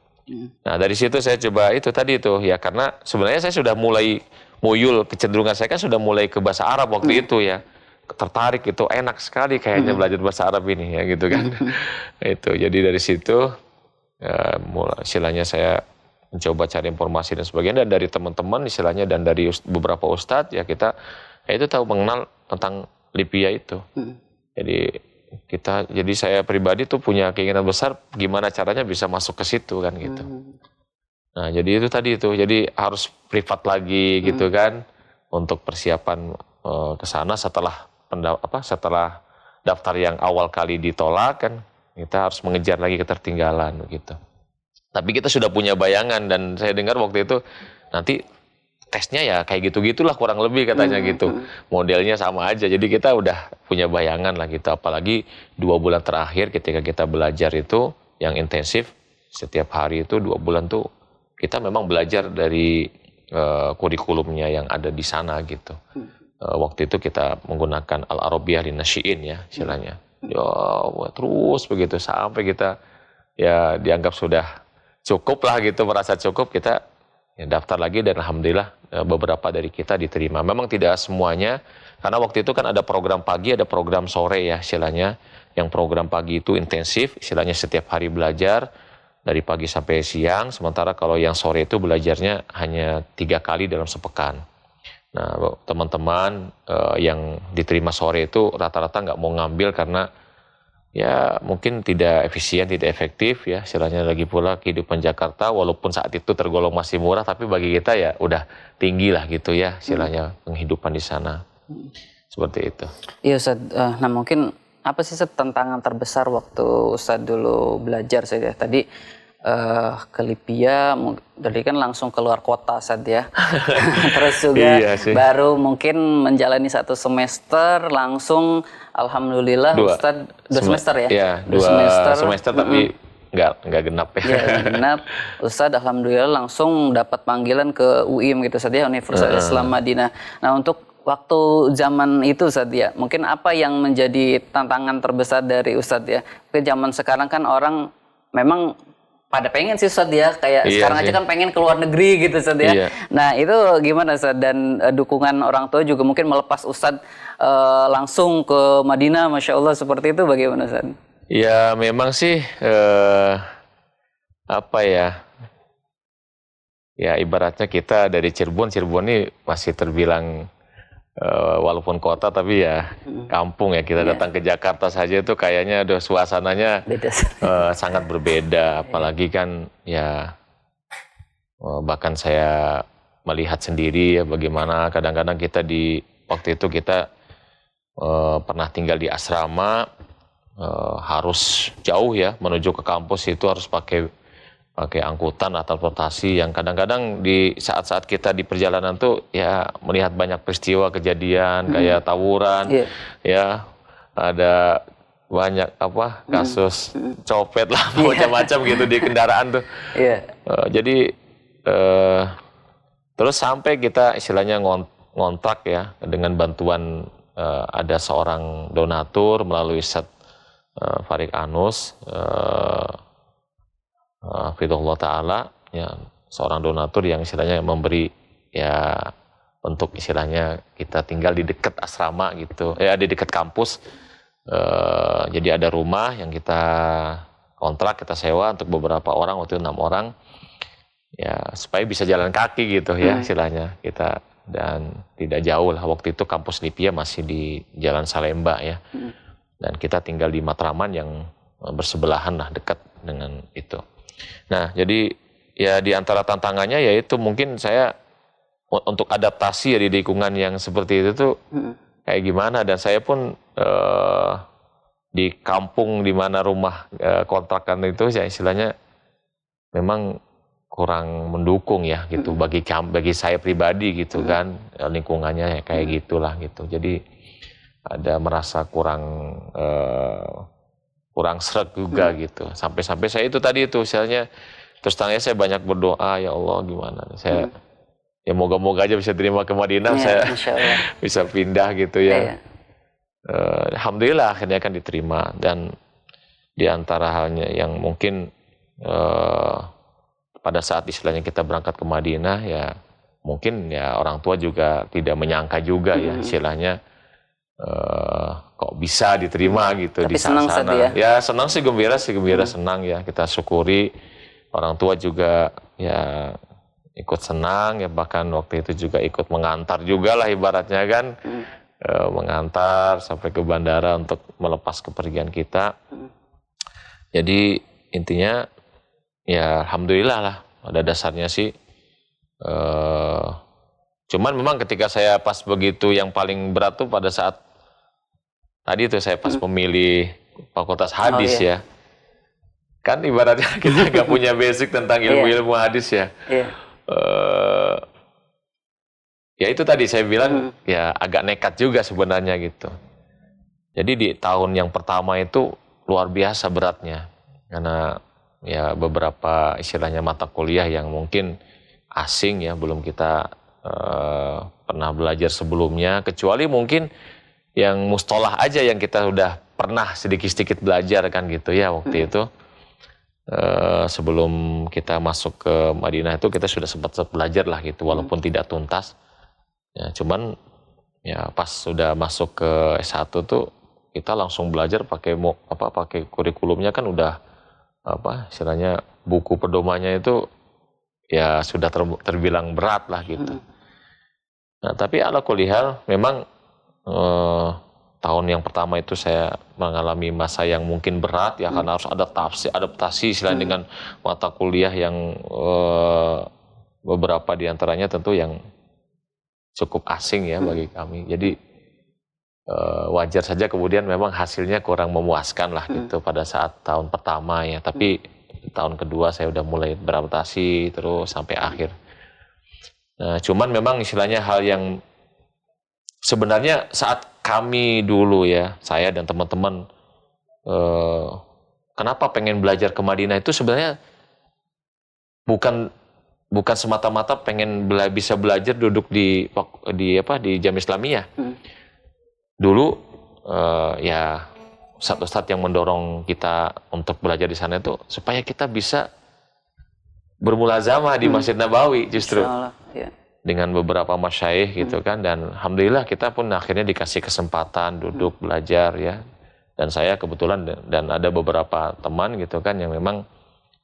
Nah dari situ saya coba itu tadi itu ya, karena sebenarnya saya sudah mulai muyul, kecenderungan saya kan sudah mulai ke bahasa Arab waktu itu ya, tertarik gitu, enak sekali kayaknya belajar bahasa Arab ini ya gitu kan. Itu jadi dari situ mulai istilahnya saya mencoba cari informasi dan sebagainya, dan dari teman-teman istilahnya dan dari beberapa ustadz ya, kita itu tahu mengenal tentang Lipia itu. Jadi saya pribadi tuh punya keinginan besar gimana caranya bisa masuk ke situ kan gitu. Nah jadi itu tadi itu, jadi harus privat lagi gitu kan untuk persiapan ke sana setelah setelah daftar yang awal kali ditolak kan, kita harus mengejar lagi ketertinggalan gitu. Tapi kita sudah punya bayangan, dan saya dengar waktu itu nanti tesnya ya kayak gitu-gitulah kurang lebih katanya gitu. Modelnya sama aja. Jadi kita udah punya bayangan lah gitu. Apalagi 2 bulan terakhir ketika kita belajar itu yang intensif, setiap hari itu 2 bulan tuh kita memang belajar dari kurikulumnya yang ada di sana gitu. Waktu itu kita menggunakan Al-Arabiyah Linasyi'in ya istilahnya. Ya terus begitu sampai kita ya dianggap sudah cukup lah gitu, merasa cukup, kita ya daftar lagi, dan alhamdulillah beberapa dari kita diterima. Memang tidak semuanya, karena waktu itu kan ada program pagi, ada program sore ya istilahnya. Yang program pagi itu intensif, istilahnya setiap hari belajar dari pagi sampai siang, sementara kalau yang sore itu belajarnya hanya 3 kali dalam sepekan. Nah teman-teman yang diterima sore itu rata-rata nggak mau ngambil karena ya mungkin tidak efisien, tidak efektif ya istilahnya. Lagi pula kehidupan Jakarta walaupun saat itu tergolong masih murah, tapi bagi kita ya udah tinggi lah gitu ya istilahnya penghidupan di sana. Seperti itu. Iya Ustaz, nah mungkin apa sih tantangan terbesar waktu Ustaz dulu belajar saja? Tadi ke Libya, tadi kan langsung keluar kota Ustadz ya. Terus juga Iya sih. baru mungkin menjalani 1 semester langsung, alhamdulillah Ustadz 2 semester ya. Iya, 2 semester tapi nggak genap ya. Iya, genap. Ustadz alhamdulillah langsung dapat panggilan ke UIM gitu Ustadz ya, Universitas Islam Madinah. Nah, untuk waktu zaman itu Ustadz ya, mungkin apa yang menjadi tantangan terbesar dari Ustadz ya? Mungkin zaman sekarang kan orang memang pada pengen sih Ustadz ya, kayak sekarang aja kan pengen ke luar negeri gitu Ustadz ya. Nah itu gimana Ustadz, dan dukungan orang tua juga mungkin melepas Ustadz langsung ke Madinah, Masya Allah seperti itu, bagaimana Ustadz? Ya memang sih apa ya, ya ibaratnya kita dari Cirebon ini masih terbilang walaupun kota tapi ya kampung ya. Kita datang ke Jakarta saja itu kayaknya udah suasananya sangat berbeda, apalagi kan ya bahkan saya melihat sendiri ya bagaimana kadang-kadang kita di waktu itu kita pernah tinggal di asrama, harus jauh ya menuju ke kampus, itu harus pakai angkutan atau transportasi yang kadang-kadang di saat-saat kita di perjalanan tuh ya melihat banyak peristiwa kejadian kayak tawuran, ya ada banyak kasus copet lah macam-macam gitu di kendaraan tuh. Jadi terus sampai kita istilahnya ngontrak ya dengan bantuan ada seorang donatur melalui Ustadz Farid Anus, Hafidhullah Ta'ala, ya, seorang donatur yang istilahnya memberi ya untuk istilahnya kita tinggal di dekat asrama gitu, di dekat kampus. Jadi ada rumah yang kita kontrak, kita sewa untuk beberapa orang, waktu itu 6 orang, ya supaya bisa jalan kaki gitu ya istilahnya kita, dan tidak jauh lah, waktu itu kampus Lipia masih di Jalan Salemba ya, dan kita tinggal di Matraman yang bersebelahan lah, dekat dengan itu. Nah, jadi ya di antara tantangannya yaitu mungkin saya untuk adaptasi ya di lingkungan yang seperti itu tuh kayak gimana, dan saya pun di kampung di mana rumah kontrakan itu ya istilahnya memang kurang mendukung ya gitu bagi saya pribadi gitu kan, lingkungannya ya kayak gitulah gitu. Jadi ada merasa kurang seret juga gitu. Sampai-sampai saya itu tadi itu misalnya, terus tanya saya banyak berdoa, ya Allah gimana saya ya moga-moga aja bisa terima ke Madinah, saya bisa pindah gitu ya. Alhamdulillah akhirnya kan diterima, dan di antara halnya yang mungkin pada saat istilahnya kita berangkat ke Madinah ya mungkin ya orang tua juga tidak menyangka juga ya istilahnya kok bisa diterima gitu. Tapi di sana. Ya senang sih, gembira senang ya, kita syukuri. Orang tua juga ya ikut senang ya, bahkan waktu itu juga ikut mengantar juga lah ibaratnya kan, mengantar sampai ke bandara untuk melepas kepergian kita. Jadi intinya ya alhamdulillah lah, pada dasarnya sih. Cuman memang ketika saya pas begitu yang paling berat tuh pada saat tadi tuh saya pas memilih fakultas hadis ya. Kan ibaratnya kita nggak punya basic tentang ilmu-ilmu hadis ya. Ya itu tadi saya bilang ya agak nekat juga sebenarnya gitu. Jadi di tahun yang pertama itu luar biasa beratnya. Karena ya beberapa istilahnya mata kuliah yang mungkin asing ya, belum kita pernah belajar sebelumnya, kecuali mungkin yang mustolah aja yang kita udah pernah sedikit-sedikit belajar kan gitu ya waktu itu. Sebelum kita masuk ke Madinah itu kita sudah sempat belajar lah gitu, walaupun tidak tuntas. Ya, cuman ya pas sudah masuk ke S1 tuh kita langsung belajar pakai kurikulumnya kan udah istilahnya buku pedomannya itu ya sudah terbilang berat lah gitu. Nah, tapi ala kulli hal memang tahun yang pertama itu saya mengalami masa yang mungkin berat ya, karena harus adaptasi selain dengan mata kuliah yang beberapa diantaranya tentu yang cukup asing ya bagi kami. Jadi wajar saja kemudian memang hasilnya kurang memuaskan lah gitu pada saat tahun pertama ya. Tapi tahun kedua saya udah mulai beradaptasi terus sampai akhir. Nah, cuman memang istilahnya hal yang sebenarnya saat kami dulu ya, saya dan teman-teman kenapa pengen belajar ke Madinah itu sebenarnya bukan semata-mata pengen bisa belajar duduk di Jamiah Islamiyah. Dulu ya ustadz-ustadz yang mendorong kita untuk belajar di sana itu supaya kita bisa bermulazamah di Masjid Nabawi justru. Ya. Dengan beberapa masyayikh gitu kan, dan alhamdulillah kita pun akhirnya dikasih kesempatan duduk belajar ya. Dan saya kebetulan dan ada beberapa teman gitu kan yang memang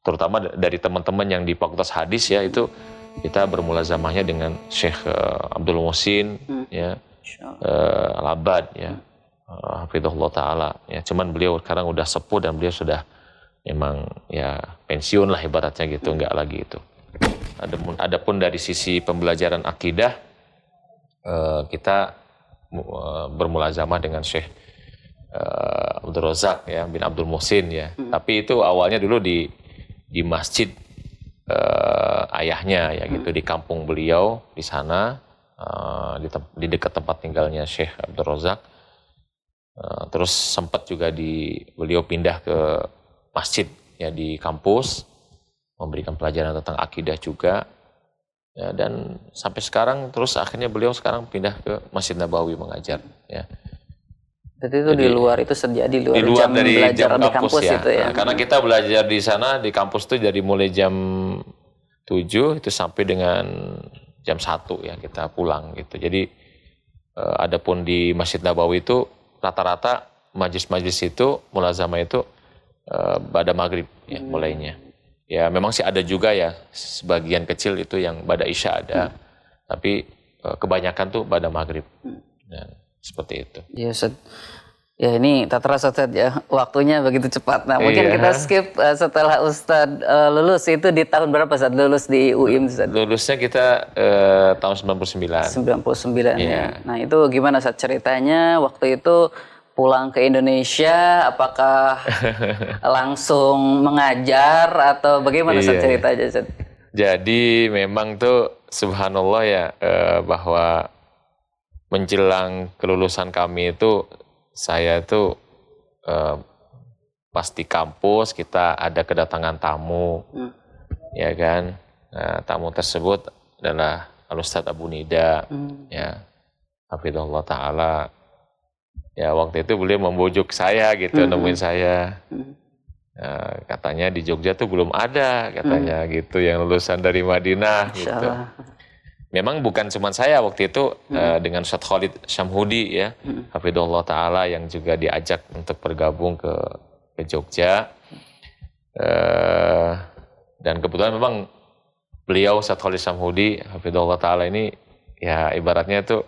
terutama dari teman-teman yang di Fakultas Hadis ya, itu kita bermulazamahnya dengan Syekh Abdul Muhsin ya, Al-Abbad ya, hafizahullah taala ya. Cuman beliau sekarang udah sepuh dan beliau sudah memang ya pensiun lah ibaratnya gitu, enggak lagi itu. Adapun dari sisi pembelajaran akidah, kita bermulazamah dengan Syekh Abdul Razak ya bin Abdul Muhsin ya. Tapi itu awalnya dulu di masjid ayahnya ya gitu, di kampung beliau di sana, di dekat tempat tinggalnya Syekh Abdul Razak. Terus sempat juga beliau pindah ke masjid ya di kampus, memberikan pelajaran tentang akidah juga ya, dan sampai sekarang terus akhirnya beliau sekarang pindah ke Masjid Nabawi mengajar ya. Jadi itu di luar jam dari belajar jam di kampus ya. itu ya. Nah, karena kita belajar di sana di kampus itu dari mulai jam 7 itu sampai dengan jam 1 ya kita pulang gitu. Jadi adapun di Masjid Nabawi itu rata-rata majlis-majlis itu mulazamah itu pada maghrib ya mulainya. Ya memang sih ada juga ya sebagian kecil itu yang pada isya ada, tapi kebanyakan tuh pada maghrib. Nah, seperti itu. Iya, Ustaz. Ya ini tak terasa Ustaz ya, waktunya begitu cepat. Nah mungkin kita skip setelah Ustaz lulus itu di tahun berapa Ustaz lulus di UIM Ustaz? Lulusnya kita tahun 99. 99 ya. Nah itu gimana Ustaz ceritanya waktu itu pulang ke Indonesia, apakah langsung mengajar atau bagaimana Ustaz ceritanya Ustaz? Jadi memang tuh subhanallah ya, bahwa menjelang kelulusan kami itu saya tuh pas di kampus kita ada kedatangan tamu, ya kan. Nah, tamu tersebut adalah Al-Ustadz Abu Nida, ya, hafizahullah taala. Ya waktu itu beliau membujuk saya gitu, nemuin saya. Nah, katanya di Jogja tuh belum ada katanya gitu yang lulusan dari Madinah gitu. Memang bukan cuma saya waktu itu, dengan Ustadz Khalid Syamhudi ya, hafizahullah taala yang juga diajak untuk bergabung ke Jogja. Dan kebetulan memang beliau Ustadz Khalid Syamhudi hafizahullah taala ini ya ibaratnya tuh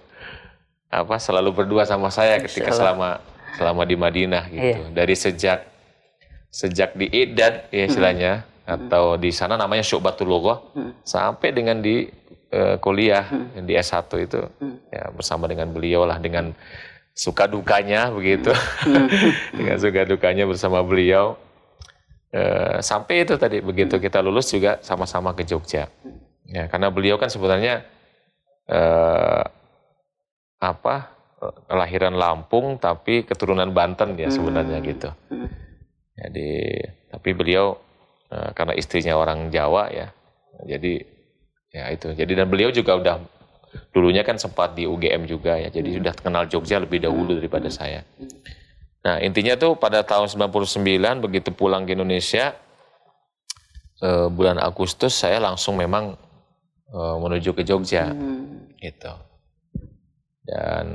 selalu berdua sama saya ketika selama di Madinah gitu. Dari sejak di I'dad ya istilahnya, atau di sana namanya Syu'batul Lughah, sampai dengan di kuliah di S1 itu ya bersama dengan beliau lah, dengan suka dukanya begitu. Dengan suka dukanya bersama beliau, sampai itu tadi begitu kita lulus juga sama-sama ke Jogja ya, karena beliau kan sebenarnya kelahiran Lampung tapi keturunan Banten ya sebenarnya gitu. Jadi tapi beliau karena istrinya orang Jawa ya, jadi ya itu. Jadi dan beliau juga udah dulunya kan sempat di UGM juga ya, jadi sudah kenal Jogja lebih dahulu daripada saya. Nah intinya tuh pada tahun 99 begitu pulang ke Indonesia, bulan Agustus saya langsung memang menuju ke Jogja gitu. Dan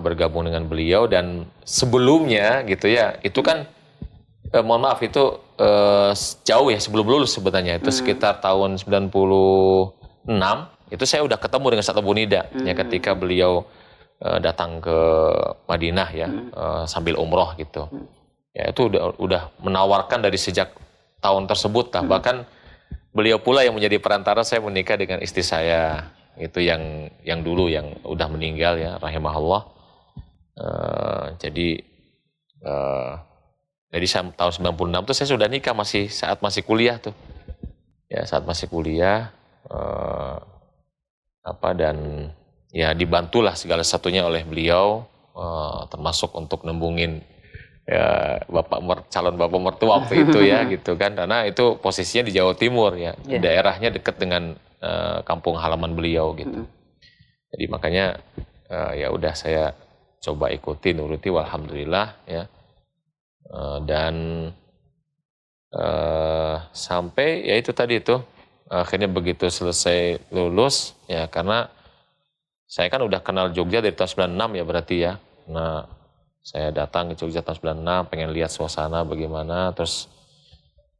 bergabung dengan beliau. Dan sebelumnya gitu ya, itu kan mohon maaf itu jauh ya sebelum lulus sebenarnya, itu sekitar tahun 96 itu saya udah ketemu dengan Ustadz Abu Nida ya, ketika beliau datang ke Madinah ya, sambil umroh gitu ya, itu udah menawarkan dari sejak tahun tersebut lah. Bahkan beliau pula yang menjadi perantara saya menikah dengan istri saya itu yang dulu yang udah meninggal ya rahimahullah. Jadi Jadi tahun 96 tuh saya sudah nikah, saat masih kuliah tuh. Ya, saat masih kuliah, dan ya dibantulah segala satunya oleh beliau, termasuk untuk nembungin ya calon bapak mertua waktu itu ya gitu kan, karena itu posisinya di Jawa Timur ya, daerahnya dekat dengan kampung halaman beliau gitu. Jadi makanya ya udah saya coba nuruti, walhamdulillah ya. Dan sampai ya itu tadi itu akhirnya begitu selesai lulus ya, karena saya kan udah kenal Jogja dari tahun 96 ya berarti ya. Nah, saya datang ke Jogja tahun 96, pengen lihat suasana bagaimana. Terus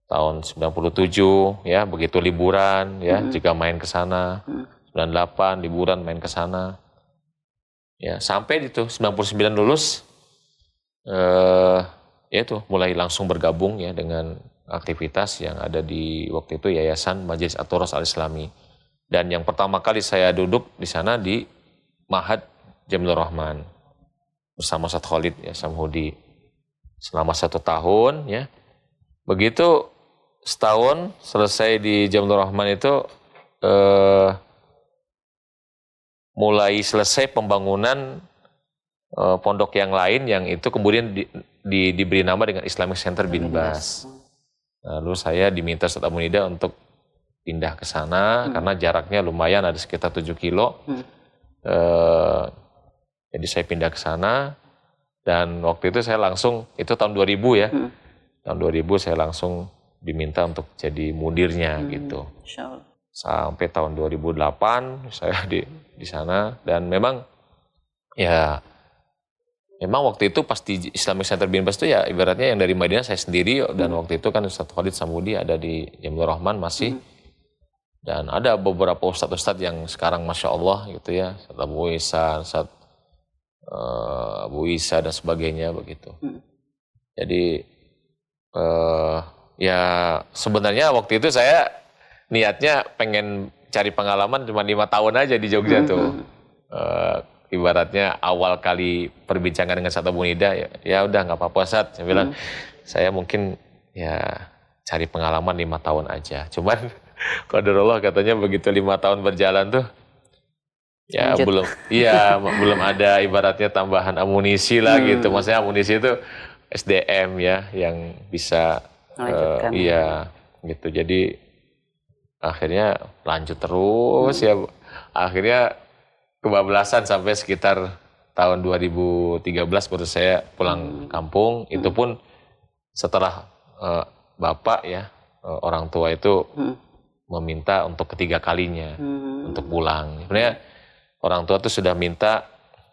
tahun 97 ya, begitu liburan ya, juga main ke sana. 98 liburan main ke sana. Ya, sampai itu 99 lulus, ya itu mulai langsung bergabung ya dengan aktivitas yang ada di waktu itu Yayasan Majelis At-Thuras Al-Islami. Dan yang pertama kali saya duduk di sana di Ma'had Jamilur Rahman bersama Ustadz Khalid ya Samhudi selama 1 tahun ya. Begitu setahun selesai di Jamilur Rahman itu mulai selesai pembangunan pondok yang lain yang itu kemudian diberi nama dengan Islamic Center Bin Bas. Lalu saya diminta Ustadz Abu Nida untuk pindah ke sana karena jaraknya lumayan, ada sekitar 7 kilo. Jadi saya pindah ke sana dan waktu itu saya langsung, itu tahun 2000 ya. Tahun 2000 saya langsung diminta untuk jadi mudirnya gitu. Sampai tahun 2008 saya di sana, dan memang ya memang waktu itu pas di Islamic Center Bin Bas itu ya ibaratnya yang dari Madinah saya sendiri, dan waktu itu kan Ustadz Khalid Samhudi ada di Jamilur Rahman masih. Dan ada beberapa ustadz-ustadz yang sekarang Masya Allah gitu ya, Ustadz Abu Isa, Ustadz Abu Isa dan sebagainya begitu. Jadi ya sebenarnya waktu itu saya niatnya pengen cari pengalaman cuma 5 tahun aja di Jogja tuh. Ibaratnya awal kali perbincangan dengan Ustadz Abu Nida, ya udah nggak apa-apa Ustadz. Saya bilang, saya mungkin ya cari pengalaman 5 tahun aja. Cuman qadarullah katanya begitu 5 tahun berjalan tuh, ya belum ada ibaratnya tambahan amunisi lah gitu. Maksudnya amunisi itu SDM ya yang bisa iya gitu. Jadi akhirnya lanjut terus ya. Akhirnya kebablasan sampai sekitar tahun 2013 baru saya pulang kampung. Itu pun setelah bapak ya, orang tua itu meminta untuk ketiga kalinya untuk pulang. Sebenarnya orang tua tuh sudah minta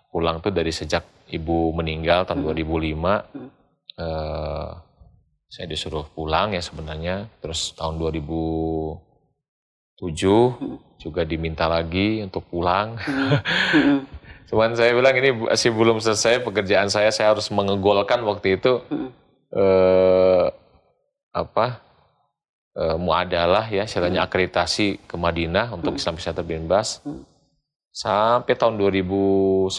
pulang tuh dari sejak ibu meninggal tahun 2005. Saya disuruh pulang ya sebenarnya. Terus tahun 2007 juga diminta lagi untuk pulang. Cuman saya bilang ini masih belum selesai pekerjaan saya harus mengegolkan waktu itu muadalah ya, istilahnya akreditasi ke Madinah untuk Islamic Center Bin Bas. Sampai tahun 2011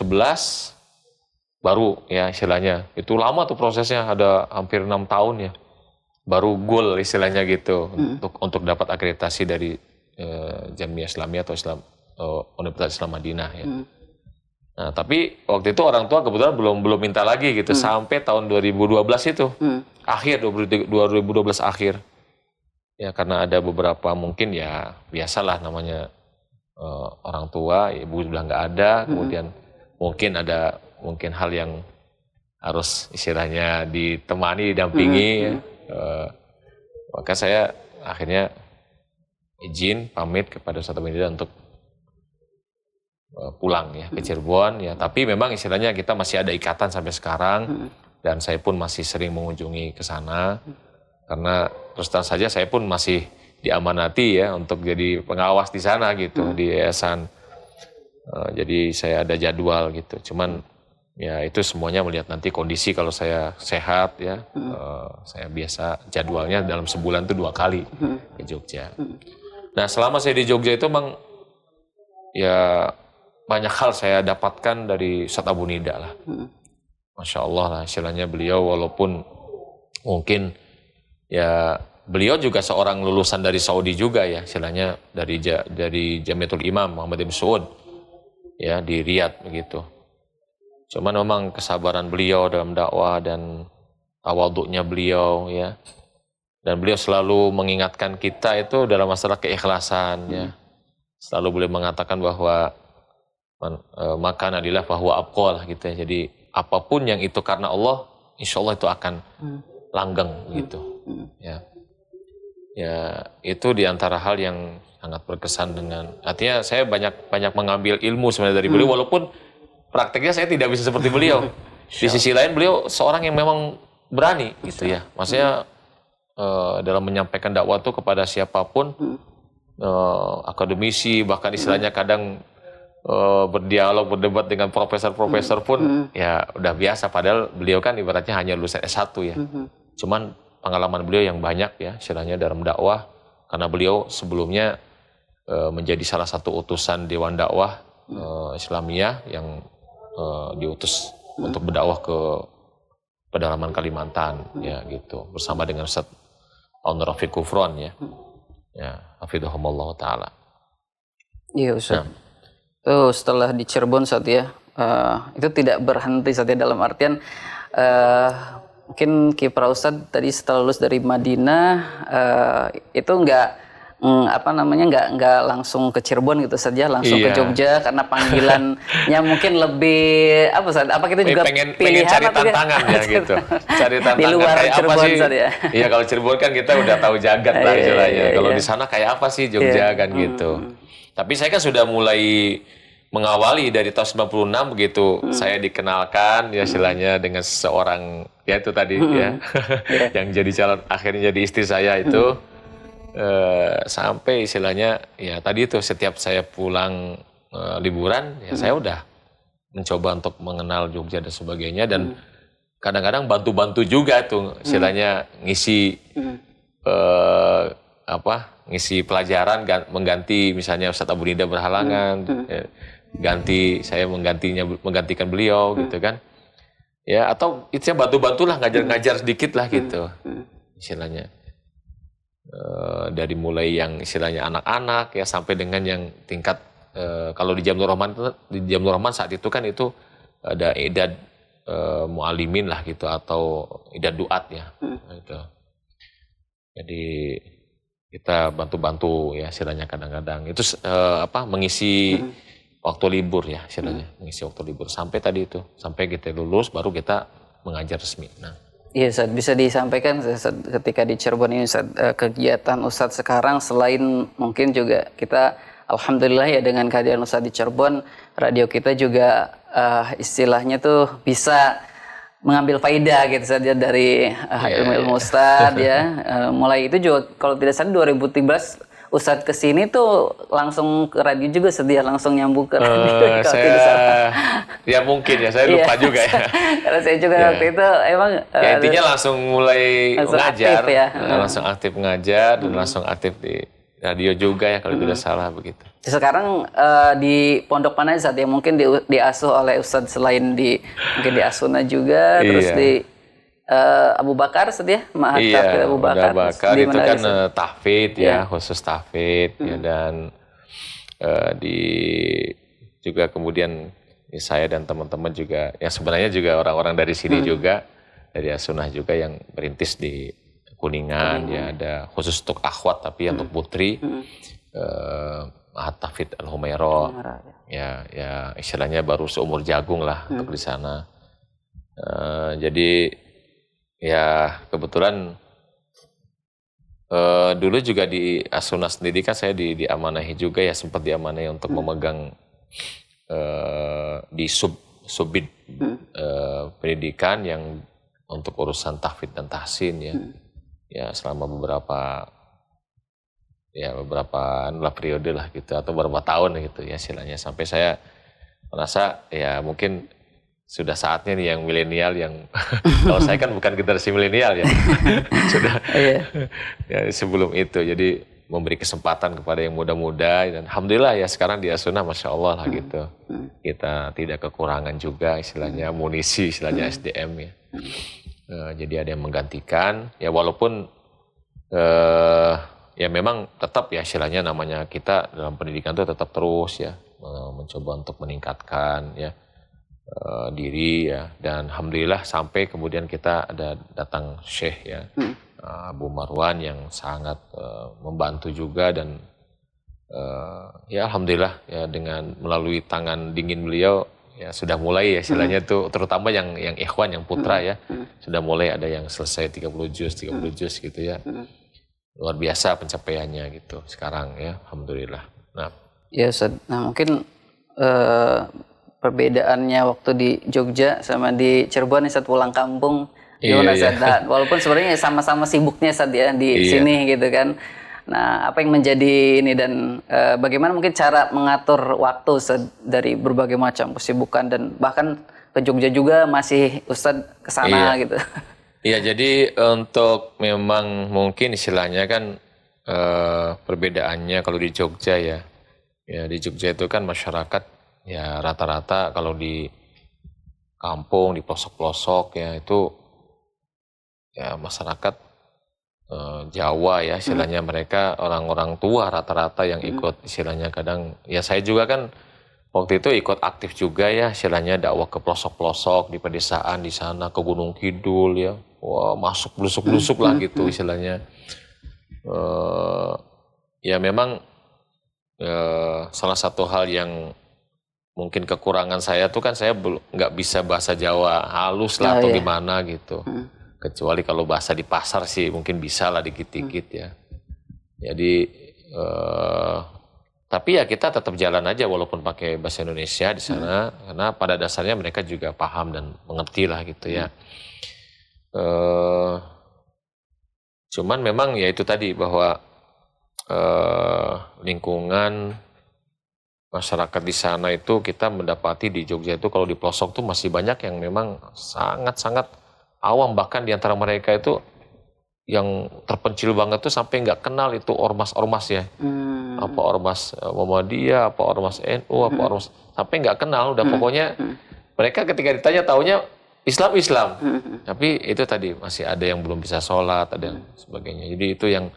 baru ya istilahnya, itu lama tuh prosesnya, ada hampir 6 tahun ya, baru goal istilahnya gitu untuk dapat akreditasi dari Jamiah Islamiyah atau Universitas Islam Madinah ya. Nah, tapi waktu itu orang tua kebetulan belum minta lagi gitu sampai tahun 2012 itu. Akhir 2012 akhir. Ya karena ada beberapa mungkin ya biasalah namanya orang tua, ibu sudah nggak ada, kemudian mungkin hal yang harus istilahnya ditemani, didampingi ya. Maka saya akhirnya izin pamit kepada Ustadz Abu Nida untuk pulang ya ke Cirebon ya, tapi memang istilahnya kita masih ada ikatan sampai sekarang, dan saya pun masih sering mengunjungi ke sana karena terus terang saja saya pun masih diamanati ya untuk jadi pengawas di sana gitu di yayasan. Jadi saya ada jadwal gitu, cuman ya itu semuanya melihat nanti kondisi. Kalau saya sehat ya, saya biasa jadwalnya dalam sebulan tuh 2 kali ke Jogja. Nah selama saya di Jogja itu memang ya banyak hal saya dapatkan dari Ustadz Abu Nida lah. Masya Allah lah istilahnya, beliau walaupun mungkin ya beliau juga seorang lulusan dari Saudi juga ya, istilahnya dari Jamiatul Imam Muhammad bin Saud ya di Riyadh begitu. Cuman memang kesabaran beliau dalam dakwah dan tawaduknya beliau ya. Dan beliau selalu mengingatkan kita itu dalam masalah keikhlasan ya. Selalu beliau mengatakan bahwa maka nadilah bahwa abqal gitu ya. Jadi apapun yang itu karena Allah, insya Allah itu akan langgeng gitu. Ya. Ya, itu diantara hal yang sangat berkesan dengan, artinya saya banyak mengambil ilmu sebenarnya dari beliau, walaupun prakteknya saya tidak bisa seperti beliau. Di sisi lain beliau seorang yang memang berani gitu ya. Maksudnya dalam menyampaikan dakwah itu kepada siapapun, akademisi, bahkan istilahnya kadang berdialog, berdebat dengan profesor-profesor pun ya udah biasa, padahal beliau kan ibaratnya hanya lulusan S1 ya. Cuman pengalaman beliau yang banyak ya, istilahnya dalam dakwah, karena beliau sebelumnya menjadi salah satu utusan Dewan Dakwah Islamiyah yang diutus untuk berdakwah ke pedalaman Kalimantan ya gitu, bersama dengan Ustaz Rafiq Kufron ya. Ya, hafidhahumullah taala. Iya Ustaz. Tuh setelah di Cirebon Ustaz ya, itu tidak berhenti Ustaz ya, dalam artian mungkin kiprah Ustadz tadi setelah lulus dari Madinah itu nggak langsung ke Cirebon gitu saja, langsung ke Jogja karena panggilannya mungkin lebih apa Ustadz? Apa kita juga pengen cari tantangan ya gitu, cari tantangan di luar kayak Cirebon apa sih? Ya? Iya, kalau Cirebon kan kita udah tahu jagat lah istilahnya. Kalau di sana kayak apa sih Jogja kan gitu. Tapi saya kan sudah mulai mengawali dari tahun 96 begitu, saya dikenalkan ya istilahnya dengan seseorang ya itu tadi ya yang jadi calon, akhirnya jadi istri saya itu sampai istilahnya ya tadi itu setiap saya pulang liburan ya saya udah mencoba untuk mengenal Jogja dan sebagainya, dan kadang-kadang bantu-bantu juga tuh istilahnya ngisi ngisi pelajaran, mengganti misalnya Ustadz Abu Nida berhalangan, saya menggantikan beliau gitu kan ya, atau itu ya bantu-bantulah, ngajar-ngajar sedikit lah gitu istilahnya, dari mulai yang istilahnya anak-anak ya sampai dengan yang tingkat kalau di Jamlur Rahman saat itu kan itu ada idad mualimin lah gitu, atau idad duat ya gitu. Jadi kita bantu-bantu ya istilahnya, kadang-kadang itu mengisi waktu libur ya istilahnya, mengisi waktu libur sampai tadi itu, sampai kita lulus baru kita mengajar resmi. Nah, iya Ustadz, bisa disampaikan Ustadz, ketika di Cirebon ini Ustadz, kegiatan Ustadz sekarang selain mungkin juga kita alhamdulillah ya dengan kehadiran Ustadz di Cirebon, radio kita juga istilahnya tuh bisa mengambil faidah gitu saja dari ilmu Ustadz ya. Mulai itu juga kalau tidak salah 2013 Ustadz kesini tuh langsung ke radio juga, sedia langsung nyambung ke radio. Ya mungkin ya, saya lupa juga ya. Karena saya juga waktu itu emang ya intinya langsung mulai mengajar, aktif ya. Langsung aktif mengajar dan langsung aktif di radio juga ya kalau tidak salah begitu. Sekarang di pondok mana saat yang mungkin diasuh oleh Ustadz, selain mungkin di Asuna juga, terus di Abu Bakar sedia, Tahfidz Abu Bakar itu kan tahfidz ya, khusus tahfidz ya, dan juga kemudian saya dan teman-teman juga yang sebenarnya juga orang-orang dari sini juga, dari Asunah juga yang merintis di Kuningan ya, ada khusus untuk akhwat tapi untuk putri Mahat Tahfidz Al-Humairah ya istilahnya baru seumur jagung lah untuk di sana. Jadi ya kebetulan dulu juga di Asuna sendiri kan saya diamanahi juga ya, sempat diamanahi untuk memegang di subbid pendidikan yang untuk urusan tahfidz dan tahsin ya selama beberapa periode lah gitu, atau beberapa tahun gitu ya istilahnya, sampai saya merasa ya mungkin sudah saatnya nih yang milenial yang kalau saya kan bukan generasi milenial ya sudah ya sebelum itu, jadi memberi kesempatan kepada yang muda-muda, dan alhamdulillah ya sekarang di Asuna masya Allah lah gitu, kita tidak kekurangan juga istilahnya amunisi, istilahnya SDM ya. Jadi ada yang menggantikan, ya walaupun ya memang tetap ya istilahnya namanya kita dalam pendidikan itu tetap terus ya mencoba untuk meningkatkan ya diri ya, dan alhamdulillah sampai kemudian kita ada datang Syekh ya Abu Marwan yang sangat membantu juga, dan ya alhamdulillah ya dengan melalui tangan dingin beliau ya sudah mulai ya istilahnya tuh, terutama yang ikhwan yang putra ya sudah mulai ada yang selesai 30 juz gitu ya. Luar biasa pencapaiannya gitu sekarang ya, alhamdulillah. Nah, ya Ustaz. Nah, mungkin perbedaannya waktu di Jogja sama di Cirebon saat pulang kampung gimana Ustaz? Nah, walaupun sebenarnya sama-sama sibuknya Ustaz ya di sini gitu kan. Nah, apa yang menjadi ini, dan bagaimana mungkin cara mengatur waktu Ustaz dari berbagai macam kesibukan, dan bahkan ke Jogja juga masih Ustaz ke sana gitu. Iya, jadi untuk memang mungkin istilahnya kan perbedaannya kalau di Jogja ya di Jogja itu kan masyarakat ya rata-rata kalau di kampung, di pelosok-pelosok ya itu ya masyarakat Jawa ya istilahnya, mereka orang-orang tua rata-rata yang ikut istilahnya. Kadang ya saya juga kan waktu itu ikut aktif juga ya istilahnya dakwah ke pelosok-pelosok di pedesaan di sana, ke Gunung Kidul ya, wah masuk blusuk-blusuk lah gitu istilahnya. Ya memang salah satu hal yang mungkin kekurangan saya tuh kan saya nggak bisa bahasa Jawa halus lah atau gimana gitu. Kecuali kalau bahasa di pasar sih mungkin bisa lah dikit-dikit ya. Jadi tapi ya kita tetap jalan aja walaupun pakai bahasa Indonesia di sana, karena pada dasarnya mereka juga paham dan mengerti lah gitu ya. Cuman memang ya itu tadi bahwa lingkungan masyarakat di sana itu kita mendapati di Jogja itu kalau di pelosok tuh masih banyak yang memang sangat-sangat awam, bahkan di antara mereka itu yang terpencil banget tuh sampai nggak kenal itu ormas-ormas ya, apa ormas Muhammadiyah, apa ormas NU, apa ormas, sampai nggak kenal, udah pokoknya mereka ketika ditanya taunya Islam, tapi itu tadi masih ada yang belum bisa sholat, ada yang sebagainya. Jadi itu yang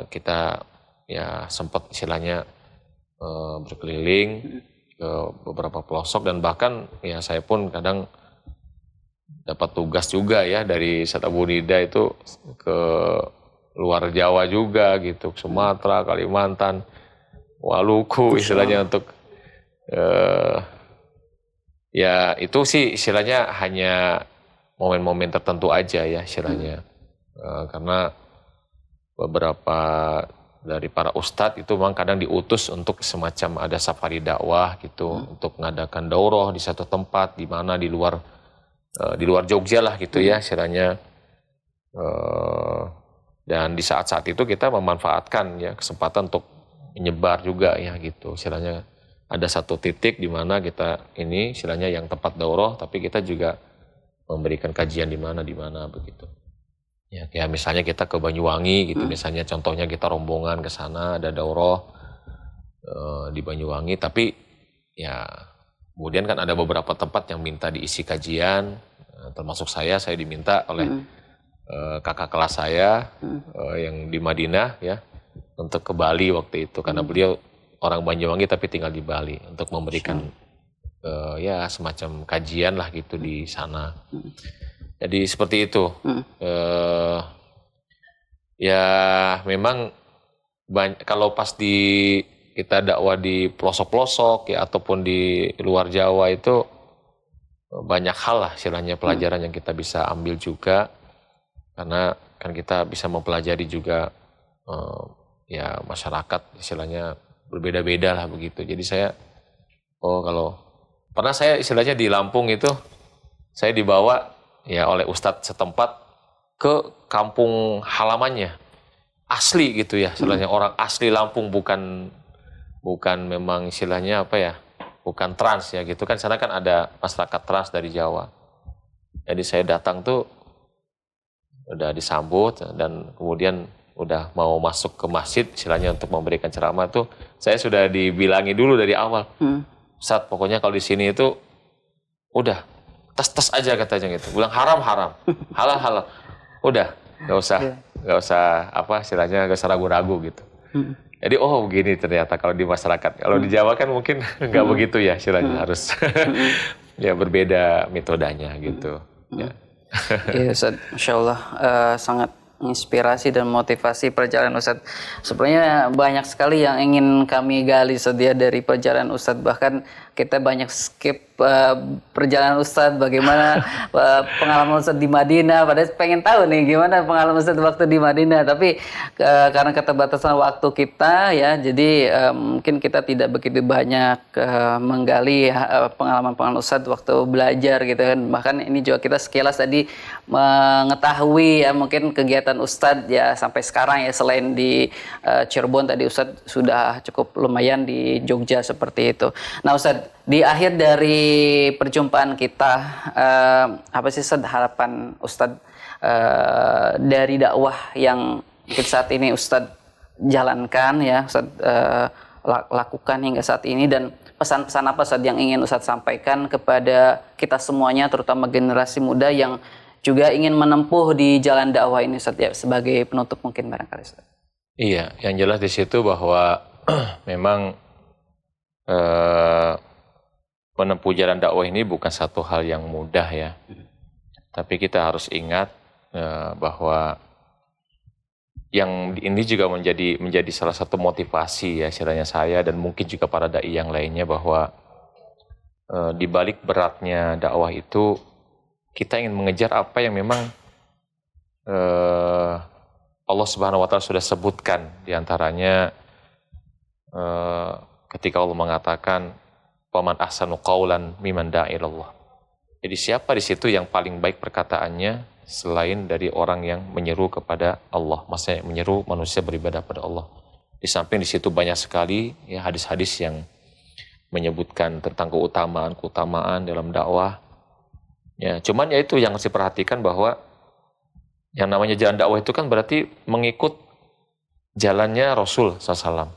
kita ya sempat istilahnya berkeliling ke beberapa pelosok, dan bahkan ya saya pun kadang dapat tugas juga ya dari Ustaz Abu Nida itu ke luar Jawa juga gitu, Sumatera, Kalimantan, Maluku istilahnya untuk ya itu sih istilahnya hanya momen-momen tertentu aja ya istilahnya, karena beberapa dari para ustadz itu memang kadang diutus untuk semacam ada safari dakwah gitu, untuk mengadakan daurah di satu tempat di mana di luar Jogja lah gitu ya istilahnya. Dan di saat-saat itu kita memanfaatkan ya kesempatan untuk menyebar juga ya gitu istilahnya. Ada satu titik di mana kita ini istilahnya yang tempat daurah, tapi kita juga memberikan kajian di mana begitu. Ya, kayak misalnya kita ke Banyuwangi gitu, misalnya contohnya kita rombongan ke sana ada daurah di Banyuwangi, tapi ya kemudian kan ada beberapa tempat yang minta diisi kajian, termasuk saya diminta oleh kakak kelas saya yang di Madinah ya untuk ke Bali waktu itu, karena beliau orang Banyuwangi tapi tinggal di Bali, untuk memberikan ya semacam kajian lah gitu di sana. Jadi seperti itu. Ya memang kalau pas kita dakwah di pelosok-pelosok ya ataupun di luar Jawa itu banyak hal lah istilahnya pelajaran yang kita bisa ambil juga, karena kan kita bisa mempelajari juga ya masyarakat istilahnya berbeda-beda lah begitu. Jadi saya kalau pernah saya istilahnya di Lampung itu saya dibawa ya oleh ustadz setempat ke kampung halamannya, asli gitu ya istilahnya, orang asli Lampung, bukan memang istilahnya apa ya, bukan trans ya gitu kan, sana kan ada masyarakat trans dari Jawa. Jadi saya datang tuh udah disambut, dan kemudian udah mau masuk ke masjid istilahnya untuk memberikan ceramah tuh saya sudah dibilangi dulu dari awal, Ustadz pokoknya kalau di sini itu udah tes aja katanya gitu. Bilang haram, halal, halal. Udah, nggak usah apa istilahnya, nggak usah ragu-ragu gitu. Jadi oh begini ternyata kalau di masyarakat. Kalau di Jawa kan mungkin nggak begitu ya istilahnya, harus ya berbeda metodenya gitu. Ya. Iya Ustaz, Masya Allah, sangat inspirasi dan motivasi perjalanan Ustadz. Sebenarnya banyak sekali yang ingin kami gali sedia dari perjalanan Ustadz. Bahkan kita banyak skip perjalanan Ustadz, bagaimana pengalaman Ustadz di Madinah. Padahal pengen tahu nih gimana pengalaman Ustadz waktu di Madinah. Tapi karena keterbatasan waktu kita ya, jadi mungkin kita tidak begitu banyak menggali pengalaman-pengalaman Ustadz waktu belajar gitu kan. Bahkan ini juga kita sekilas tadi mengetahui ya mungkin kegiatan Ustadz ya sampai sekarang ya, selain di Cirebon tadi Ustadz sudah cukup lumayan di Jogja seperti itu. Nah Ustadz, di akhir dari perjumpaan kita, apa sih Ustadz harapan Ustadz dari dakwah yang saat ini Ustadz jalankan ya, Ustadz lakukan hingga saat ini, dan pesan-pesan apa Ustadz yang ingin Ustadz sampaikan kepada kita semuanya, terutama generasi muda yang juga ingin menempuh di jalan dakwah ini Ustadz ya, sebagai penutup mungkin barangkali Ustadz. Iya, yang jelas di situ bahwa memang menempuh jalan dakwah ini bukan satu hal yang mudah ya. Tapi kita harus ingat bahwa yang ini juga menjadi salah satu motivasi ya istilahnya saya dan mungkin juga para dai yang lainnya, bahwa di balik beratnya dakwah itu kita ingin mengejar apa yang memang Allah Subhanahu wa taala sudah sebutkan, diantaranya ketika Allah mengatakan paman ahsanu qaulan mimman da'a ilallah. Jadi siapa di situ yang paling baik perkataannya selain dari orang yang menyeru kepada Allah, maksudnya menyeru manusia beribadah pada Allah. Di samping di situ banyak sekali ya hadis-hadis yang menyebutkan tentang keutamaan dalam dakwah. Ya, cuman ya itu yang harus diperhatikan, bahwa yang namanya jalan dakwah itu kan berarti mengikut jalannya Rasul SAW.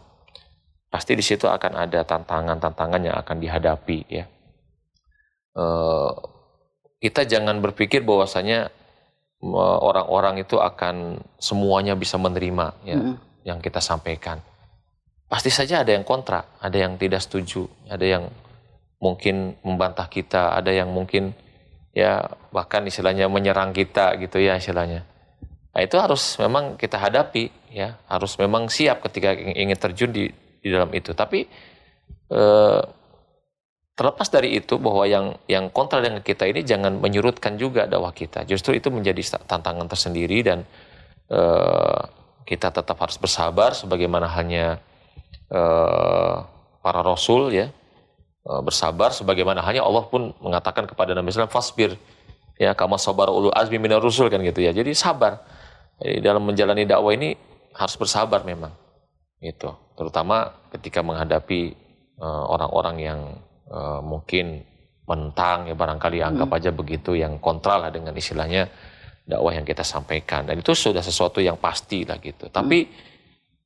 Pasti di situ akan ada tantangan-tantangan yang akan dihadapi ya. Kita jangan berpikir bahwasanya orang-orang itu akan semuanya bisa menerima ya yang kita sampaikan. Pasti saja ada yang kontra, ada yang tidak setuju, ada yang mungkin membantah kita, ada yang mungkin ya bahkan istilahnya menyerang kita gitu ya istilahnya. Nah itu harus memang kita hadapi ya, harus memang siap ketika ingin terjun di dalam itu. Tapi terlepas dari itu, bahwa yang kontra dengan kita ini jangan menyurutkan juga dakwah kita. Justru itu menjadi tantangan tersendiri, dan kita tetap harus bersabar sebagaimana halnya para rasul ya. Bersabar sebagaimana halnya Allah pun mengatakan kepada Nabi SAW, fasbir ya kama sabar ulul azmi minar rusul kan gitu ya. Jadi sabar. Jadi dalam menjalani dakwah ini harus bersabar memang. Itu terutama ketika menghadapi orang-orang yang mungkin menentang ya, barangkali anggap aja begitu, yang kontra lah dengan istilahnya dakwah yang kita sampaikan, dan itu sudah sesuatu yang pasti lah gitu. Tapi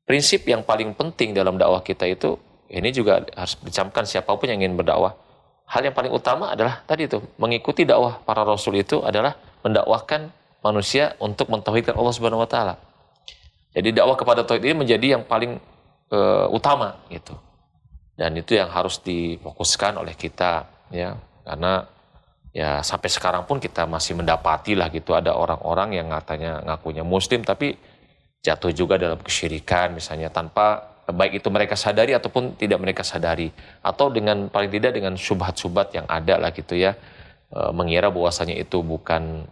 prinsip yang paling penting dalam dakwah kita itu, ini juga harus dicamkan siapapun yang ingin berdakwah, hal yang paling utama adalah tadi itu, mengikuti dakwah para rasul itu adalah mendakwahkan manusia untuk mentauhidkan Allah Subhanahu wa taala. Jadi dakwah kepada tauhid ini menjadi yang paling utama gitu. Dan itu yang harus difokuskan oleh kita ya, karena ya sampai sekarang pun kita masih mendapati lah gitu, ada orang-orang yang katanya ngakunya muslim tapi jatuh juga dalam kesyirikan misalnya, tanpa baik itu mereka sadari ataupun tidak mereka sadari, atau dengan paling tidak dengan syubhat-syubhat yang ada lah gitu ya, mengira bahwasanya itu bukan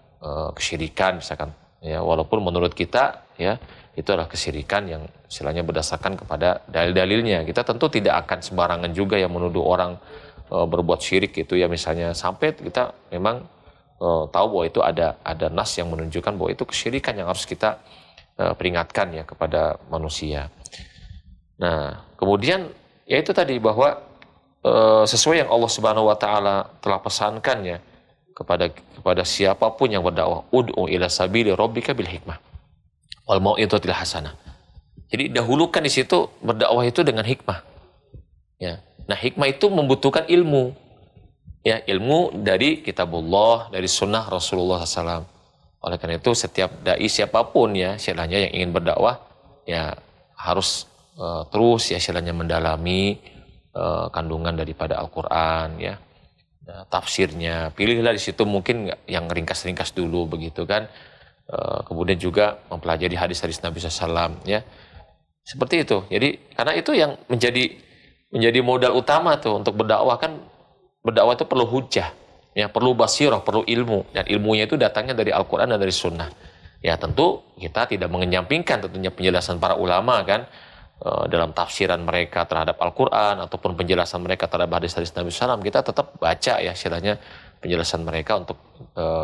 kesyirikan misalkan ya, walaupun menurut kita ya itu adalah kesyirikan yang istilahnya berdasarkan kepada dalil-dalilnya. Kita tentu tidak akan sembarangan juga yang menuduh orang berbuat syirik gitu ya, misalnya sampai kita memang tahu bahwa itu ada nas yang menunjukkan bahwa itu kesyirikan yang harus kita peringatkan ya kepada manusia. Nah, kemudian ya itu tadi, bahwa sesuai yang Allah Subhanahu wa taala telah pesankan ya kepada siapapun yang berdakwah, ud'u ila sabili rabbika bil hikmah wal mau'izatil hasanah. Jadi dahulukan di situ berdakwah itu dengan hikmah. Ya. Nah, hikmah itu membutuhkan ilmu. Ya, ilmu dari kitabullah, dari sunnah Rasulullah SAW. Oleh karena itu setiap dai siapapun ya istilahnya yang ingin berdakwah ya harus terus ya istilahnya mendalami kandungan daripada Al-Quran ya, tafsirnya. Pilihlah di situ mungkin yang ringkas-ringkas dulu begitu kan. Kemudian juga mempelajari hadis-hadis Nabi SAW ya. Seperti itu. Jadi karena itu yang menjadi modal utama tuh untuk berdakwah kan. Berdakwah itu perlu hujah, ya perlu basirah, perlu ilmu, dan ilmunya itu datangnya dari Al-Quran dan dari Sunnah. Ya tentu kita tidak mengenyampingkan tentunya penjelasan para ulama kan dalam tafsiran mereka terhadap Al-Quran ataupun penjelasan mereka terhadap hadis-hadis Nabi SAW. Kita tetap baca ya istilahnya penjelasan mereka untuk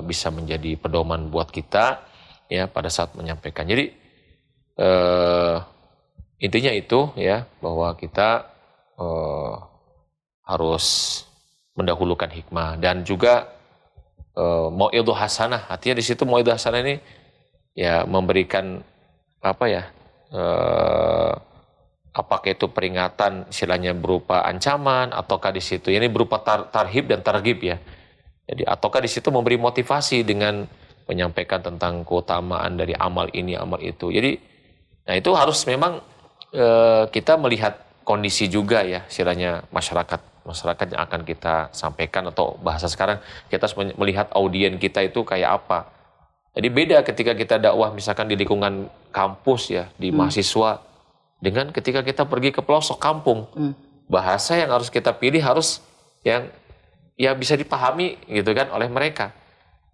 bisa menjadi pedoman buat kita ya pada saat menyampaikan. Jadi intinya itu ya bahwa kita harus mendahulukan hikmah dan juga mau'idhah hasanah. Artinya di situ mau'idhah hasanah ini ya memberikan apa ya? Apakah itu peringatan istilahnya berupa ancaman ataukah di situ ini berupa tarhib dan targhib ya. Jadi ataukah di situ memberi motivasi dengan menyampaikan tentang keutamaan dari amal ini amal itu. Jadi nah itu harus memang kita melihat kondisi juga ya istilahnya masyarakat yang akan kita sampaikan atau bahasa sekarang kita harus melihat audien kita itu kayak apa. Jadi beda ketika kita dakwah misalkan di lingkungan kampus ya, di mahasiswa dengan ketika kita pergi ke pelosok kampung. Bahasa yang harus kita pilih harus yang ya bisa dipahami gitu kan oleh mereka.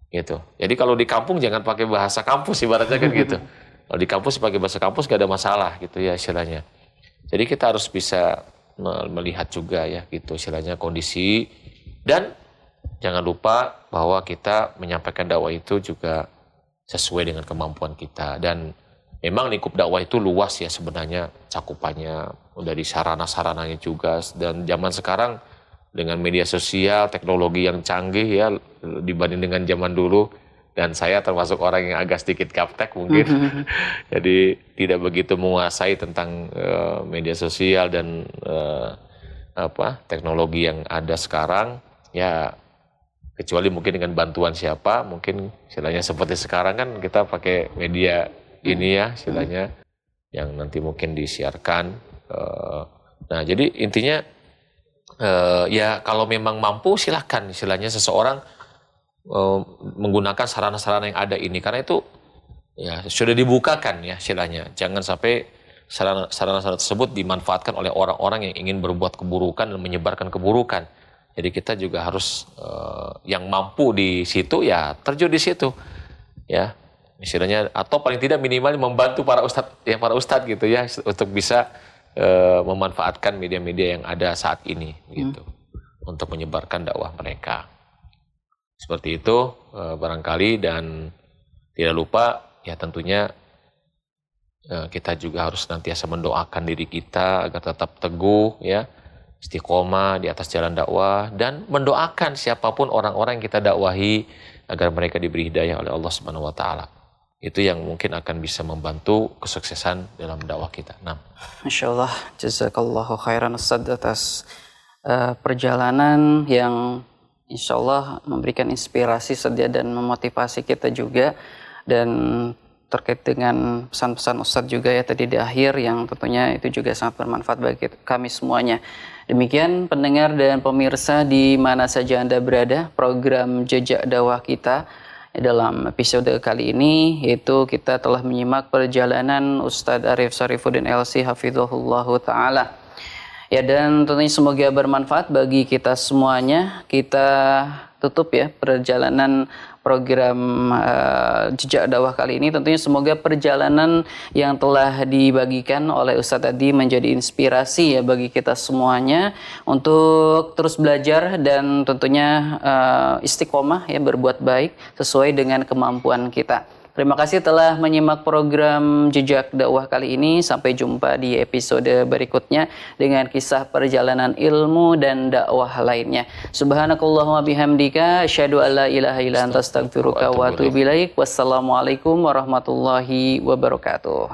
Gitu. Jadi kalau di kampung jangan pakai bahasa kampus ibaratnya kan gitu. Kalau di kampus pakai bahasa kampus gak ada masalah gitu ya istilahnya. Jadi kita harus bisa melihat juga ya gitu istilahnya kondisi dan jangan lupa bahwa kita menyampaikan dakwah itu juga sesuai dengan kemampuan kita dan memang lingkup dakwah itu luas ya sebenarnya cakupannya dari sarana-sarananya juga dan zaman sekarang dengan media sosial teknologi yang canggih ya dibanding dengan zaman dulu dan saya termasuk orang yang agak sedikit gaptek mungkin jadi tidak begitu menguasai tentang media sosial dan teknologi yang ada sekarang ya kecuali mungkin dengan bantuan siapa mungkin istilahnya seperti sekarang kan kita pakai media ini ya istilahnya yang nanti mungkin disiarkan nah jadi intinya ya kalau memang mampu silahkan istilahnya seseorang menggunakan sarana-sarana yang ada ini karena itu ya sudah dibukakan ya istilahnya jangan sampai sarana-sarana tersebut dimanfaatkan oleh orang-orang yang ingin berbuat keburukan dan menyebarkan keburukan jadi kita juga harus yang mampu di situ ya terjun di situ ya istilahnya atau paling tidak minimal membantu para ustadz gitu ya untuk bisa memanfaatkan media-media yang ada saat ini gitu untuk menyebarkan dakwah mereka. Seperti itu barangkali dan tidak lupa ya tentunya kita juga harus nantiasa mendoakan diri kita agar tetap teguh ya istiqomah di atas jalan dakwah dan mendoakan siapapun orang-orang yang kita dakwahi agar mereka diberi hidayah oleh Allah Subhanahu wa taala. Itu yang mungkin akan bisa membantu kesuksesan dalam dakwah kita. Nah, Masyaallah, jazakallahu khairan Ustaz atas perjalanan yang insya Allah memberikan inspirasi sedia dan memotivasi kita juga dan terkait dengan pesan-pesan Ustadz juga ya tadi di akhir yang tentunya itu juga sangat bermanfaat bagi kami semuanya. Demikian pendengar dan pemirsa di mana saja Anda berada, program Jejak Dakwah kita dalam episode kali ini yaitu kita telah menyimak perjalanan Ustadz Arif Sarifuddin LC hafizahullahu ta'ala. Ya dan tentunya semoga bermanfaat bagi kita semuanya. Kita tutup ya perjalanan program Jejak Dakwah kali ini. Tentunya semoga perjalanan yang telah dibagikan oleh Ustadz tadi menjadi inspirasi ya bagi kita semuanya untuk terus belajar dan tentunya istiqomah ya berbuat baik sesuai dengan kemampuan kita. Terima kasih telah menyimak program Jejak Dakwah kali ini. Sampai jumpa di episode berikutnya dengan kisah perjalanan ilmu dan dakwah lainnya. Subhanakallahumma bihamdika asyhadu an la ilaha illa anta astaghfiruka wa atubu ilaik. Wassalamualaikum warahmatullahi wabarakatuh.